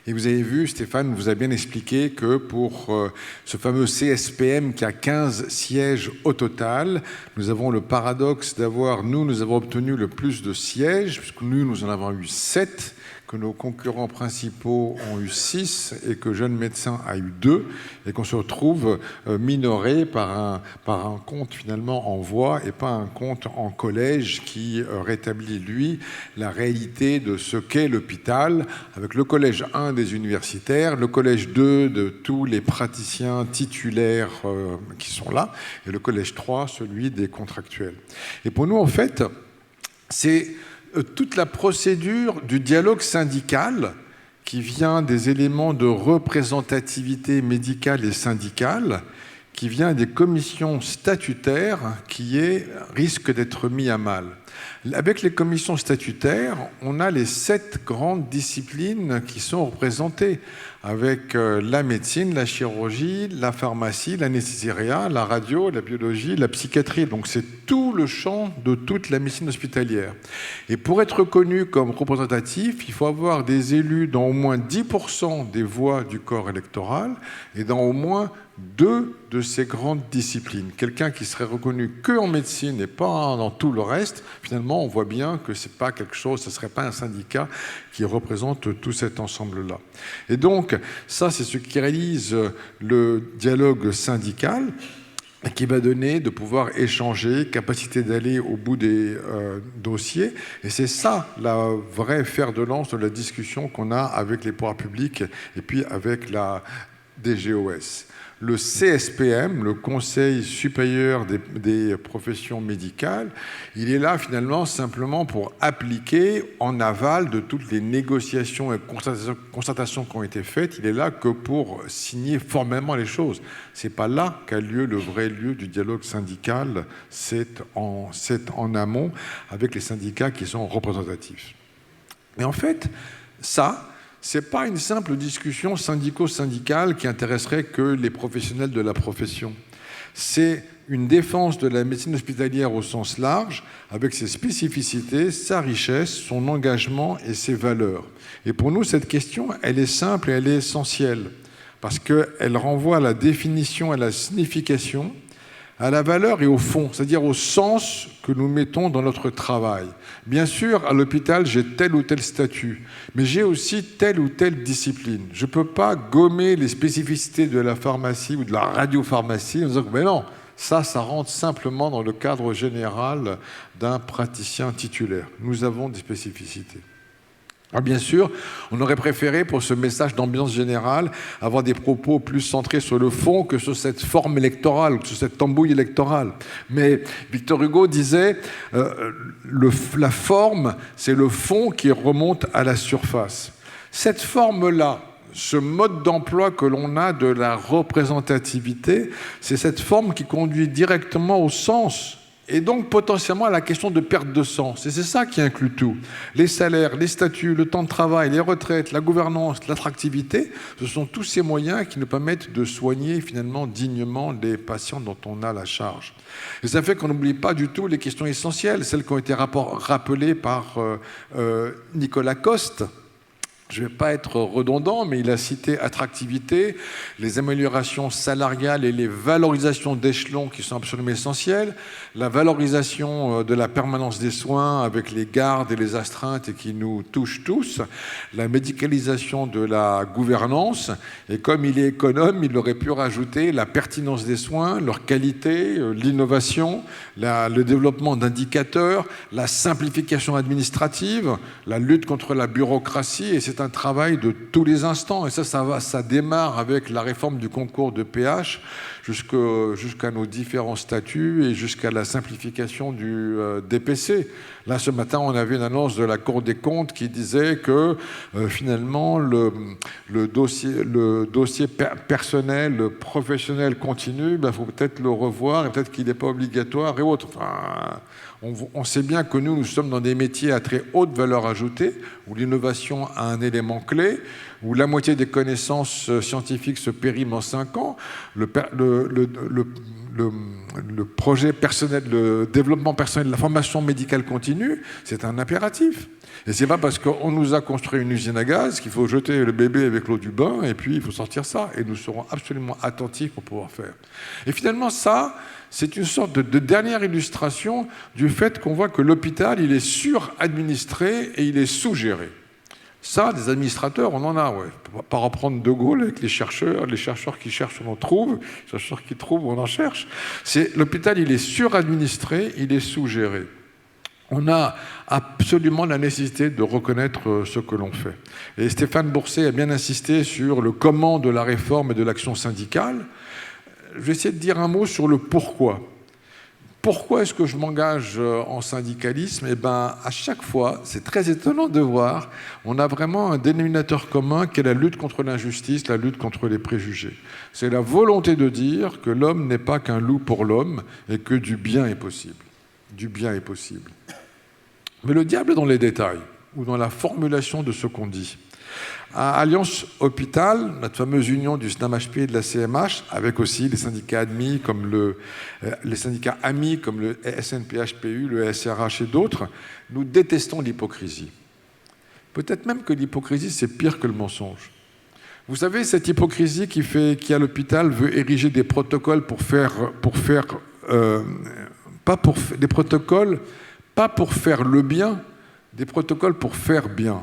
Et vous avez vu, Stéphane vous a bien expliqué que pour ce fameux CSPM qui a 15 sièges au total, nous avons le paradoxe d'avoir, nous avons obtenu le plus de sièges, puisque nous en avons eu 7, que nos concurrents principaux ont eu 6 et que Jeune Médecin a eu 2, et qu'on se retrouve minoré par un compte finalement en voie et pas un compte en collège qui rétablit, lui, la réalité de ce qu'est l'hôpital, avec le collège 1 des universitaires, le collège 2 de tous les praticiens titulaires qui sont là, et le collège 3, celui des contractuels. Et pour nous, en fait, c'est toute la procédure du dialogue syndical qui vient des éléments de représentativité médicale et syndicale, qui vient des commissions statutaires, qui risque d'être mis à mal. Avec les commissions statutaires, on a les 7 grandes disciplines qui sont représentées, avec la médecine, la chirurgie, la pharmacie, l'anesthésie-réa, la radio, la biologie, la psychiatrie. Donc c'est tout le champ de toute la médecine hospitalière. Et pour être reconnu comme représentatif, il faut avoir des élus dans au moins 10% des voix du corps électoral et dans au moins 2 de ces grandes disciplines. Quelqu'un qui serait reconnu que en médecine et pas dans tout le reste, finalement, on voit bien que c'est pas quelque chose, ce serait pas un syndicat qui représente tout cet ensemble-là. Et donc, ça, c'est ce qui réalise le dialogue syndical, qui va donner de pouvoir échanger, capacité d'aller au bout des dossiers. Et c'est ça, la vraie fer de lance de la discussion qu'on a avec les pouvoirs publics et puis avec la DGOS. Le CSPM, le Conseil supérieur des professions médicales, il est là finalement simplement pour appliquer en aval de toutes les négociations et constatations qui ont été faites. Il est là que pour signer formellement les choses. C'est pas là qu'a lieu le vrai lieu du dialogue syndical, c'est en amont avec les syndicats qui sont représentatifs. Et en fait, ça, ce n'est pas une simple discussion syndico-syndicale qui intéresserait que les professionnels de la profession. C'est une défense de la médecine hospitalière au sens large, avec ses spécificités, sa richesse, son engagement et ses valeurs. Et pour nous, cette question, elle est simple et elle est essentielle, parce qu'elle renvoie à la définition, à la signification, à la valeur et au fond, c'est-à-dire au sens que nous mettons dans notre travail. Bien sûr, à l'hôpital, j'ai tel ou tel statut, mais j'ai aussi telle ou telle discipline. Je ne peux pas gommer les spécificités de la pharmacie ou de la radiopharmacie en disant « mais non, ça rentre simplement dans le cadre général d'un praticien titulaire. » Nous avons des spécificités. Alors bien sûr, on aurait préféré, pour ce message d'ambiance générale, avoir des propos plus centrés sur le fond que sur cette forme électorale, sur cette tambouille électorale. Mais Victor Hugo disait la forme, c'est le fond qui remonte à la surface. Cette forme-là, ce mode d'emploi que l'on a de la représentativité, c'est cette forme qui conduit directement au sens, et donc potentiellement à la question de perte de sens. Et c'est ça qui inclut tout. Les salaires, les statuts, le temps de travail, les retraites, la gouvernance, l'attractivité, ce sont tous ces moyens qui nous permettent de soigner finalement dignement les patients dont on a la charge. Et ça fait qu'on n'oublie pas du tout les questions essentielles, celles qui ont été rappelées par Nicolas Coste. Je ne vais pas être redondant, mais il a cité attractivité, les améliorations salariales et les valorisations d'échelons qui sont absolument essentielles, la valorisation de la permanence des soins avec les gardes et les astreintes et qui nous touchent tous, la médicalisation de la gouvernance, et comme il est économe, il aurait pu rajouter la pertinence des soins, leur qualité, l'innovation, le développement d'indicateurs, la simplification administrative, la lutte contre la bureaucratie, et c'est un travail de tous les instants, et ça démarre avec la réforme du concours de PH jusqu'à nos différents statuts et jusqu'à la simplification du DPC. Là, ce matin, on avait une annonce de la Cour des comptes qui disait que finalement, le dossier personnel, professionnel continu, faut peut-être le revoir et peut-être qu'il n'est pas obligatoire et autres. Enfin, on sait bien que nous sommes dans des métiers à très haute valeur ajoutée, où l'innovation a un élément clé, où la moitié des connaissances scientifiques se périment en 5 ans. Le projet personnel, le développement personnel, la formation médicale continue, c'est un impératif. Et c'est pas parce qu'on nous a construit une usine à gaz qu'il faut jeter le bébé avec l'eau du bain et puis il faut sortir ça. Et nous serons absolument attentifs pour pouvoir faire. Et finalement, ça, c'est une sorte de dernière illustration du fait qu'on voit que l'hôpital, il est suradministré et il est sous-géré. Ça, des administrateurs, on en a, ouais. On ne peut pas reprendre De Gaulle avec les chercheurs qui cherchent, on en trouve, les chercheurs qui trouvent, on en cherche. L'hôpital, il est suradministré, il est sous-géré. On a absolument la nécessité de reconnaître ce que l'on fait. Et Stéphane Bourset a bien insisté sur le comment de la réforme et de l'action syndicale. Je vais essayer de dire un mot sur le pourquoi. Pourquoi est-ce que je m'engage en syndicalisme ? Eh bien, à chaque fois, c'est très étonnant de voir, on a vraiment un dénominateur commun qui est la lutte contre l'injustice, la lutte contre les préjugés. C'est la volonté de dire que l'homme n'est pas qu'un loup pour l'homme et que du bien est possible. Du bien est possible. Mais le diable est dans les détails, ou dans la formulation de ce qu'on dit. À Alliance Hôpital, notre fameuse union du SNAM-HP et de la CMH, avec aussi les syndicats admis comme les syndicats amis comme le SNPHPU, le SRH et d'autres, nous détestons l'hypocrisie. Peut-être même que l'hypocrisie, c'est pire que le mensonge. Vous savez, cette hypocrisie qui à l'hôpital veut ériger des protocoles des protocoles pas pour faire le bien, des protocoles pour faire bien.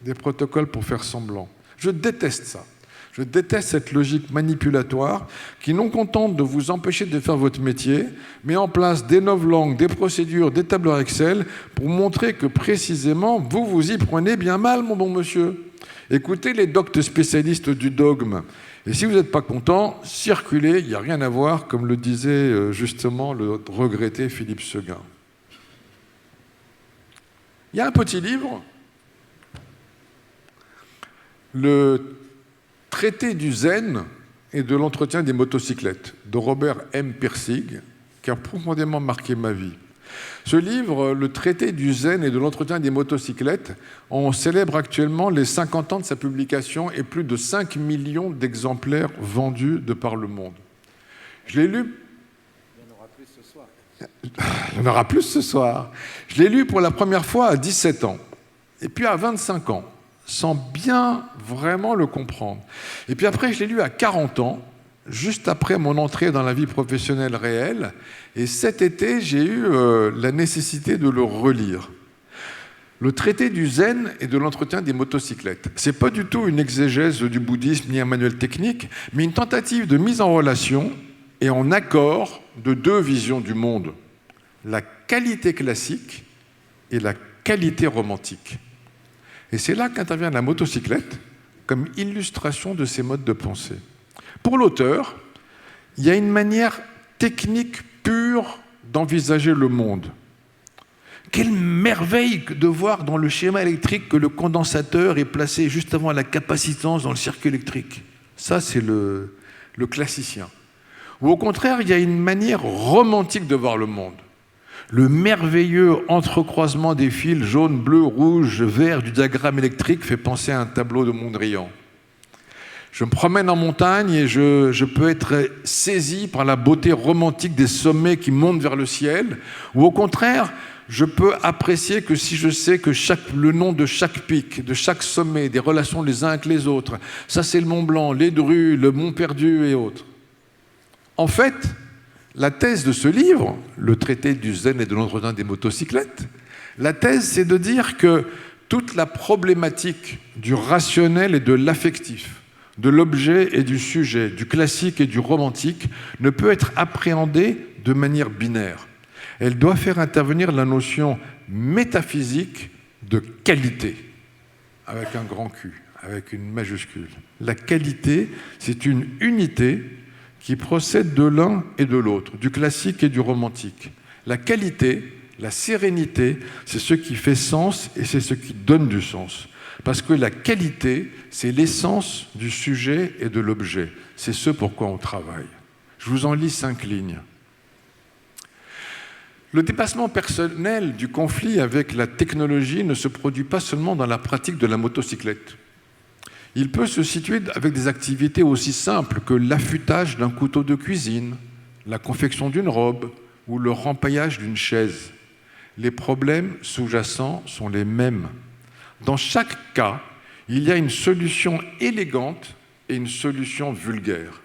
Des protocoles pour faire semblant. Je déteste ça. Je déteste cette logique manipulatoire qui, non contente de vous empêcher de faire votre métier, met en place des novlangues, des procédures, des tableurs Excel pour montrer que précisément, vous y prenez bien mal, mon bon monsieur. Écoutez les doctes spécialistes du dogme. Et si vous n'êtes pas content, circulez, il n'y a rien à voir, comme le disait justement le regretté Philippe Seguin. Il y a un petit livre, le traité du zen et de l'entretien des motocyclettes de Robert M. Pirsig, qui a profondément marqué ma vie. Ce livre, le traité du zen et de l'entretien des motocyclettes, on célèbre actuellement les 50 ans de sa publication et plus de 5 millions d'exemplaires vendus de par le monde. Je l'ai lu. Il y en aura plus ce soir. Il y en aura plus ce soir. Je l'ai lu pour la première fois à 17 ans, et puis à 25 ans, sans bien vraiment le comprendre. Et puis après, je l'ai lu à 40 ans, juste après mon entrée dans la vie professionnelle réelle. Et cet été, j'ai eu la nécessité de le relire. Le traité du zen et de l'entretien des motocyclettes. Ce n'est pas du tout une exégèse du bouddhisme ni un manuel technique, mais une tentative de mise en relation et en accord de deux visions du monde. La qualité classique et la qualité romantique. Et c'est là qu'intervient la motocyclette comme illustration de ces modes de pensée. Pour l'auteur, il y a une manière technique pure d'envisager le monde. Quelle merveille de voir dans le schéma électrique que le condensateur est placé juste avant la capacitance dans le circuit électrique. Ça, c'est le classicien. Ou au contraire, il y a une manière romantique de voir le monde. Le merveilleux entrecroisement des fils jaune, bleu, rouge, vert du diagramme électrique fait penser à un tableau de Mondrian. Je me promène en montagne et je peux être saisi par la beauté romantique des sommets qui montent vers le ciel, ou au contraire, je peux apprécier que si je sais que le nom de chaque pic, de chaque sommet, des relations les uns avec les autres, ça c'est le Mont Blanc, les Drues, le Mont Perdu et autres. En fait, la thèse de ce livre, le traité du zen et de l'entretien des motocyclettes, la thèse c'est de dire que toute la problématique du rationnel et de l'affectif, de l'objet et du sujet, du classique et du romantique, ne peut être appréhendée de manière binaire. Elle doit faire intervenir la notion métaphysique de qualité, avec un grand Q, avec une majuscule. La qualité, c'est une unité qui procède de l'un et de l'autre, du classique et du romantique. La qualité, la sérénité, c'est ce qui fait sens et c'est ce qui donne du sens. Parce que la qualité, c'est l'essence du sujet et de l'objet. C'est ce pourquoi on travaille. Je vous en lis 5 lignes. Le dépassement personnel du conflit avec la technologie ne se produit pas seulement dans la pratique de la motocyclette. Il peut se situer avec des activités aussi simples que l'affûtage d'un couteau de cuisine, la confection d'une robe ou le rempaillage d'une chaise. Les problèmes sous-jacents sont les mêmes. Dans chaque cas, il y a une solution élégante et une solution vulgaire.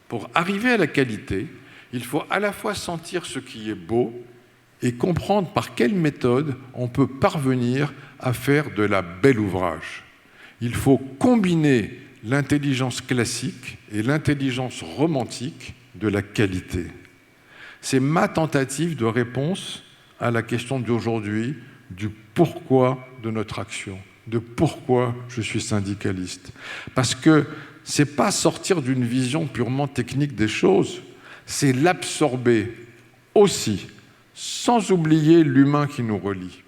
Pour arriver à la qualité, il faut à la fois sentir ce qui est beau et comprendre par quelle méthode on peut parvenir à faire de la belle ouvrage. Il faut combiner l'intelligence classique et l'intelligence romantique de la qualité. C'est ma tentative de réponse à la question d'aujourd'hui du pourquoi de notre action, de pourquoi je suis syndicaliste. Parce que ce n'est pas sortir d'une vision purement technique des choses, c'est l'absorber aussi, sans oublier l'humain qui nous relie.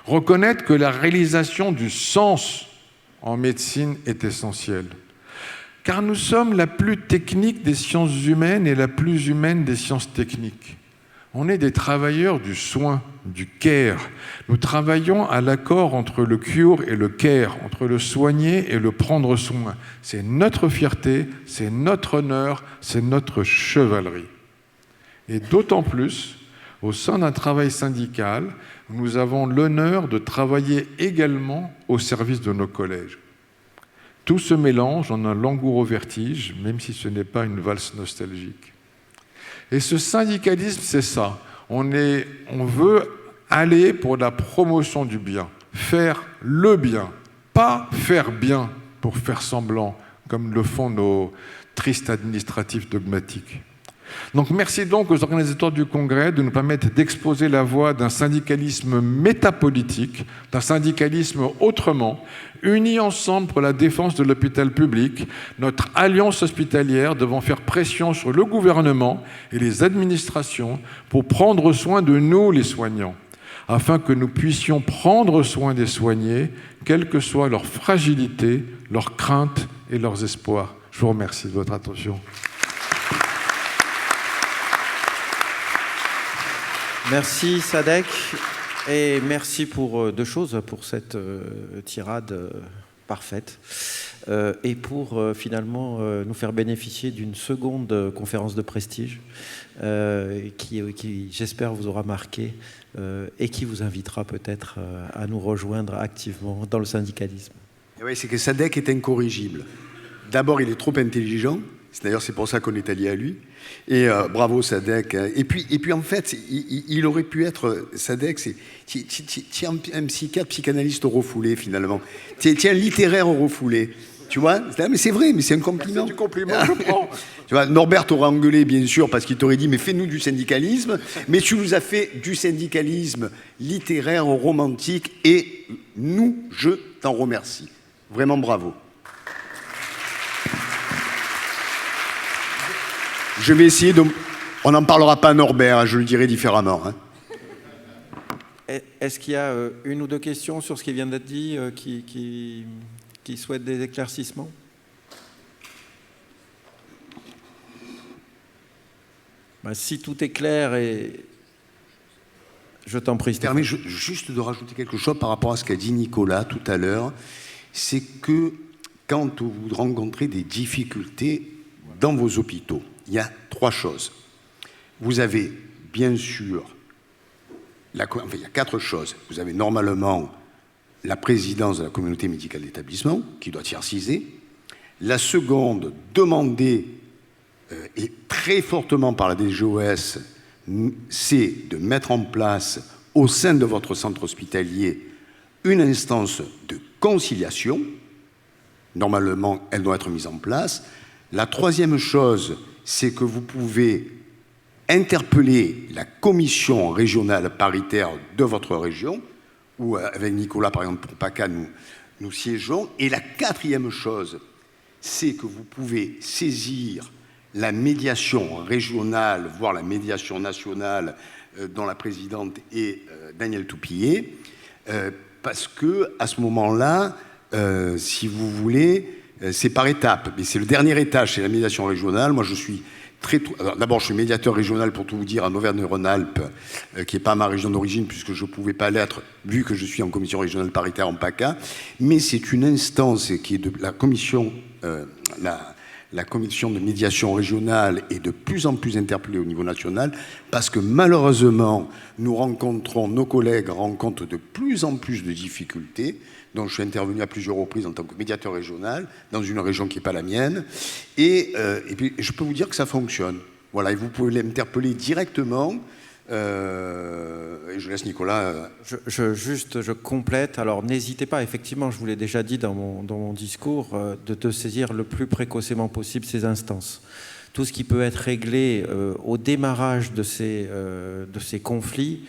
Reconnaître que la réalisation du sens en médecine est essentielle. Car nous sommes la plus technique des sciences humaines et la plus humaine des sciences techniques. On est des travailleurs du soin, du care. Nous travaillons à l'accord entre le cure et le care, entre le soigner et le prendre soin. C'est notre fierté, c'est notre honneur, c'est notre chevalerie. Et d'autant plus, au sein d'un travail syndical, nous avons l'honneur de travailler également au service de nos collèges. Tout se mélange en un langoureux vertige, même si ce n'est pas une valse nostalgique. Et ce syndicalisme, c'est ça. On veut aller pour la promotion du bien, faire le bien, pas faire bien pour faire semblant, comme le font nos tristes administratifs dogmatiques. Donc merci donc aux organisateurs du congrès de nous permettre d'exposer la voix d'un syndicalisme métapolitique, d'un syndicalisme autrement, unis ensemble pour la défense de l'hôpital public, notre alliance hospitalière devant faire pression sur le gouvernement et les administrations pour prendre soin de nous, les soignants, afin que nous puissions prendre soin des soignés, quelle que soit leur fragilité, leurs craintes et leurs espoirs. Je vous remercie de votre attention. Merci Sadek, et merci pour deux choses, pour cette tirade parfaite, et pour finalement nous faire bénéficier d'une seconde conférence de prestige qui j'espère vous aura marqué et qui vous invitera peut-être à nous rejoindre activement dans le syndicalisme. Oui, c'est que Sadek est incorrigible. D'abord, il est trop intelligent. D'ailleurs, c'est pour ça qu'on est allié à lui. Et bravo, Sadek. Et puis, en fait, il aurait pu être... Sadek, c'est un psychiatre, psychanalyste au refoulé, finalement. Tu es un littéraire au refoulé. Tu vois? Mais c'est vrai, mais c'est un compliment. C'est du compliment, je prends. Tu vois, Norbert t'aurait engueulé, bien sûr, parce qu'il t'aurait dit, mais fais-nous du syndicalisme. Mais tu nous as fait du syndicalisme littéraire, romantique, et nous, je t'en remercie. Vraiment bravo. Je vais essayer de... On n'en parlera pas à Norbert, hein, je le dirai différemment. Hein. Est-ce qu'il y a une ou deux questions sur ce qui vient d'être dit qui souhaitent des éclaircissements? Si tout est clair, et je t'en prie. Permets juste de rajouter quelque chose par rapport à ce qu'a dit Nicolas tout à l'heure. C'est que quand vous rencontrez des difficultés dans vos hôpitaux, il y a trois choses. Vous avez, bien sûr, il y a quatre choses. Vous avez normalement la présidence de la communauté médicale d'établissement, qui doit tiers-ciser. La seconde, demandée et très fortement par la DGOS, c'est de mettre en place, au sein de votre centre hospitalier, une instance de conciliation. Normalement, elle doit être mise en place. La troisième chose, c'est que vous pouvez interpeller la commission régionale paritaire de votre région, où avec Nicolas, par exemple, pour PACA, nous siégeons. Et la quatrième chose, c'est que vous pouvez saisir la médiation régionale, voire la médiation nationale, dont la présidente est Danielle Toupillet, parce que à ce moment-là, si vous voulez, c'est par étapes, mais c'est le dernier étage, c'est la médiation régionale. Moi, je suis d'abord, je suis médiateur régional, pour tout vous dire, en Auvergne-Rhône-Alpes, qui n'est pas ma région d'origine, puisque je ne pouvais pas l'être, vu que je suis en commission régionale paritaire en PACA. Mais c'est une instance qui est de la commission, la commission de médiation régionale est de plus en plus interpellée au niveau national, parce que malheureusement, nos collègues rencontrent de plus en plus de difficultés. Donc je suis intervenu à plusieurs reprises en tant que médiateur régional, dans une région qui n'est pas la mienne. Et puis je peux vous dire que ça fonctionne. Voilà, et vous pouvez l'interpeller directement. Et je laisse Nicolas... Je complète. Alors n'hésitez pas, effectivement, je vous l'ai déjà dit dans mon discours, de te saisir le plus précocement possible ces instances. Tout ce qui peut être réglé au démarrage de ces conflits,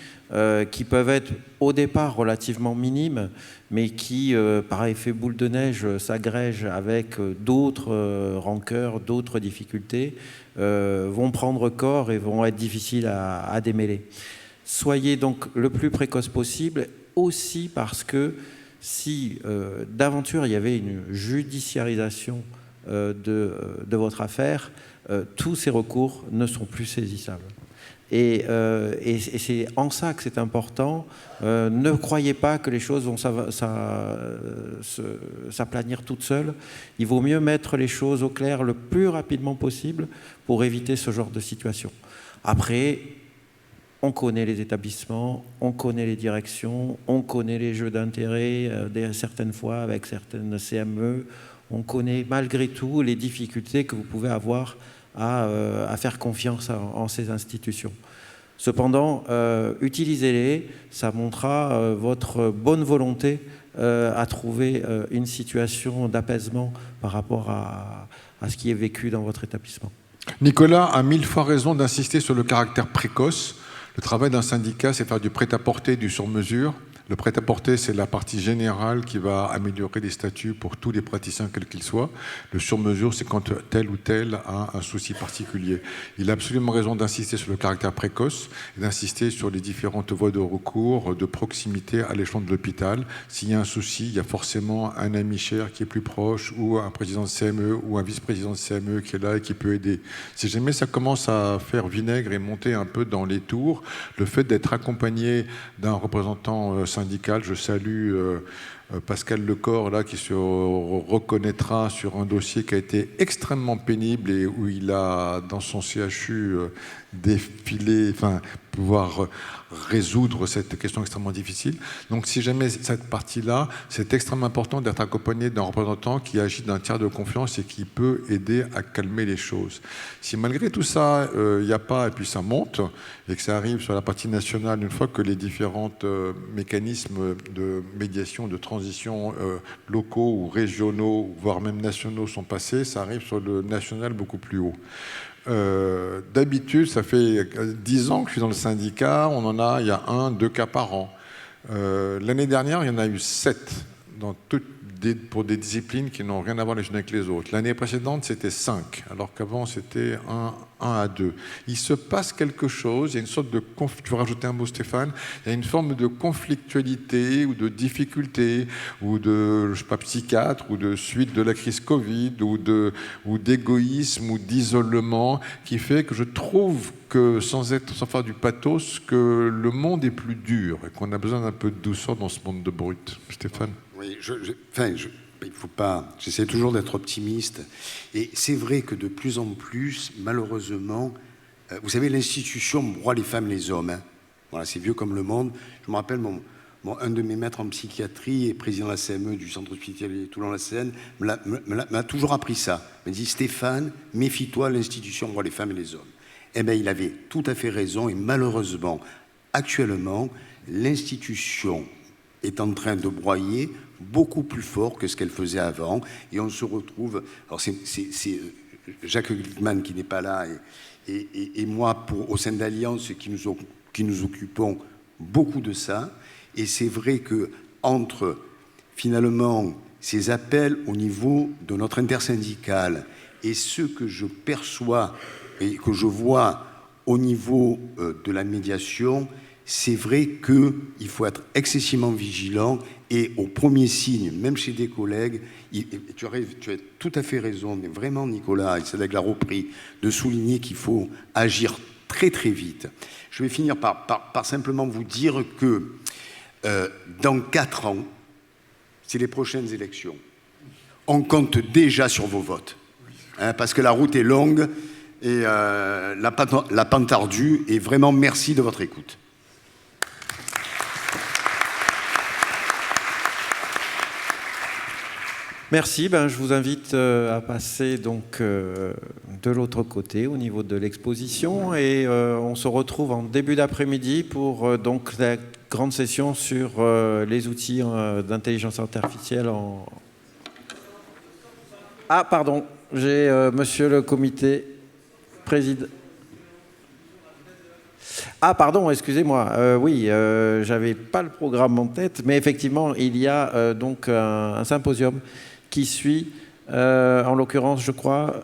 qui peuvent être au départ relativement minimes, mais qui, par effet boule de neige, s'agrègent avec d'autres rancœurs, d'autres difficultés, vont prendre corps et vont être difficiles à démêler. Soyez donc le plus précoce possible, aussi parce que si d'aventure il y avait une judiciarisation de votre affaire, tous ces recours ne sont plus saisissables. Et c'est en ça que c'est important. Ne croyez pas que les choses vont s'aplanir toutes seules. Il vaut mieux mettre les choses au clair le plus rapidement possible pour éviter ce genre de situation. Après, on connaît les établissements, on connaît les directions, on connaît les jeux d'intérêt, certaines fois avec certaines CME. On connaît malgré tout les difficultés que vous pouvez avoir à faire confiance en ces institutions. Cependant, utilisez-les, ça montrera votre bonne volonté à trouver une situation d'apaisement par rapport à ce qui est vécu dans votre établissement. Nicolas a 1000 fois raison d'insister sur le caractère précoce. Le travail d'un syndicat, c'est faire du prêt-à-porter, du sur-mesure. Le prêt-à-porter, c'est la partie générale qui va améliorer les statuts pour tous les praticiens, quels qu'ils soient. Le sur-mesure, c'est quand tel ou tel a un souci particulier. Il a absolument raison d'insister sur le caractère précoce et d'insister sur les différentes voies de recours, de proximité à l'échelon de l'hôpital. S'il y a un souci, il y a forcément un ami cher qui est plus proche, ou un président de CME, ou un vice-président de CME qui est là et qui peut aider. Si jamais ça commence à faire vinaigre et monter un peu dans les tours, le fait d'être accompagné d'un représentant syndical, je salue Pascal Lecor, là, qui se reconnaîtra sur un dossier qui a été extrêmement pénible et où il a, dans son CHU, défilé, enfin, pouvoir résoudre cette question extrêmement difficile. Donc, si jamais cette partie-là, c'est extrêmement important d'être accompagné d'un représentant qui agit d'un tiers de confiance et qui peut aider à calmer les choses. Si malgré tout ça, il n'y a pas, et puis ça monte, et que ça arrive sur la partie nationale, une fois que les différents mécanismes de médiation, de transition locaux ou régionaux, voire même nationaux sont passés, ça arrive sur le national beaucoup plus haut. D'habitude, ça fait 10 ans que je suis dans le syndicat, il y a 1-2 cas par an. L'année dernière, il y en a eu 7 pour des disciplines qui n'ont rien à voir les unes avec les autres. L'année précédente, c'était 5, alors qu'avant, c'était 1 à 2. Il se passe quelque chose, il y a une sorte de... Tu veux rajouter un mot, Stéphane? Il y a une forme de conflictualité ou de difficulté, ou de, je sais pas, psychiatre, ou de suite de la crise Covid, ou d'égoïsme, ou d'isolement, qui fait que je trouve que, sans faire du pathos, que le monde est plus dur et qu'on a besoin d'un peu de douceur dans ce monde de brut. Stéphane? Oui, il faut pas. J'essaie toujours d'être optimiste. Et c'est vrai que de plus en plus, malheureusement, vous savez, l'institution broie les femmes et les hommes. Hein. Voilà, c'est vieux comme le monde. Je me rappelle, un de mes maîtres en psychiatrie et président de la CME du centre hospitalier Toulon-la-Seine m'a toujours appris ça. Il m'a dit, Stéphane, méfie-toi, l'institution broie les femmes et les hommes. Eh bien, il avait tout à fait raison. Et malheureusement, actuellement, l'institution est en train de broyer beaucoup plus fort que ce qu'elle faisait avant. Et on se retrouve... Alors, c'est Jacques Glickman qui n'est pas là et moi, au sein d'Alliance, qui nous occupons beaucoup de ça. Et c'est vrai que entre, finalement, ces appels au niveau de notre intersyndicale et ce que je perçois et que je vois au niveau de la médiation, c'est vrai qu'il faut être excessivement vigilant et au premier signe, même chez des collègues, tu as tout à fait raison, mais vraiment Nicolas, et Sadek l'a repris, de souligner qu'il faut agir très très vite. Je vais finir par simplement vous dire que dans 4 ans, c'est les prochaines élections. On compte déjà sur vos votes, hein, parce que la route est longue et la pente ardue, et vraiment merci de votre écoute. Merci. Je vous invite à passer donc de l'autre côté au niveau de l'exposition et on se retrouve en début d'après-midi pour donc la grande session sur les outils d'intelligence artificielle en... Ah, pardon, j'ai monsieur le comité président. Ah, pardon, excusez-moi. Oui, j'avais pas le programme en tête, mais effectivement, il y a donc un symposium qui suit, en l'occurrence, je crois,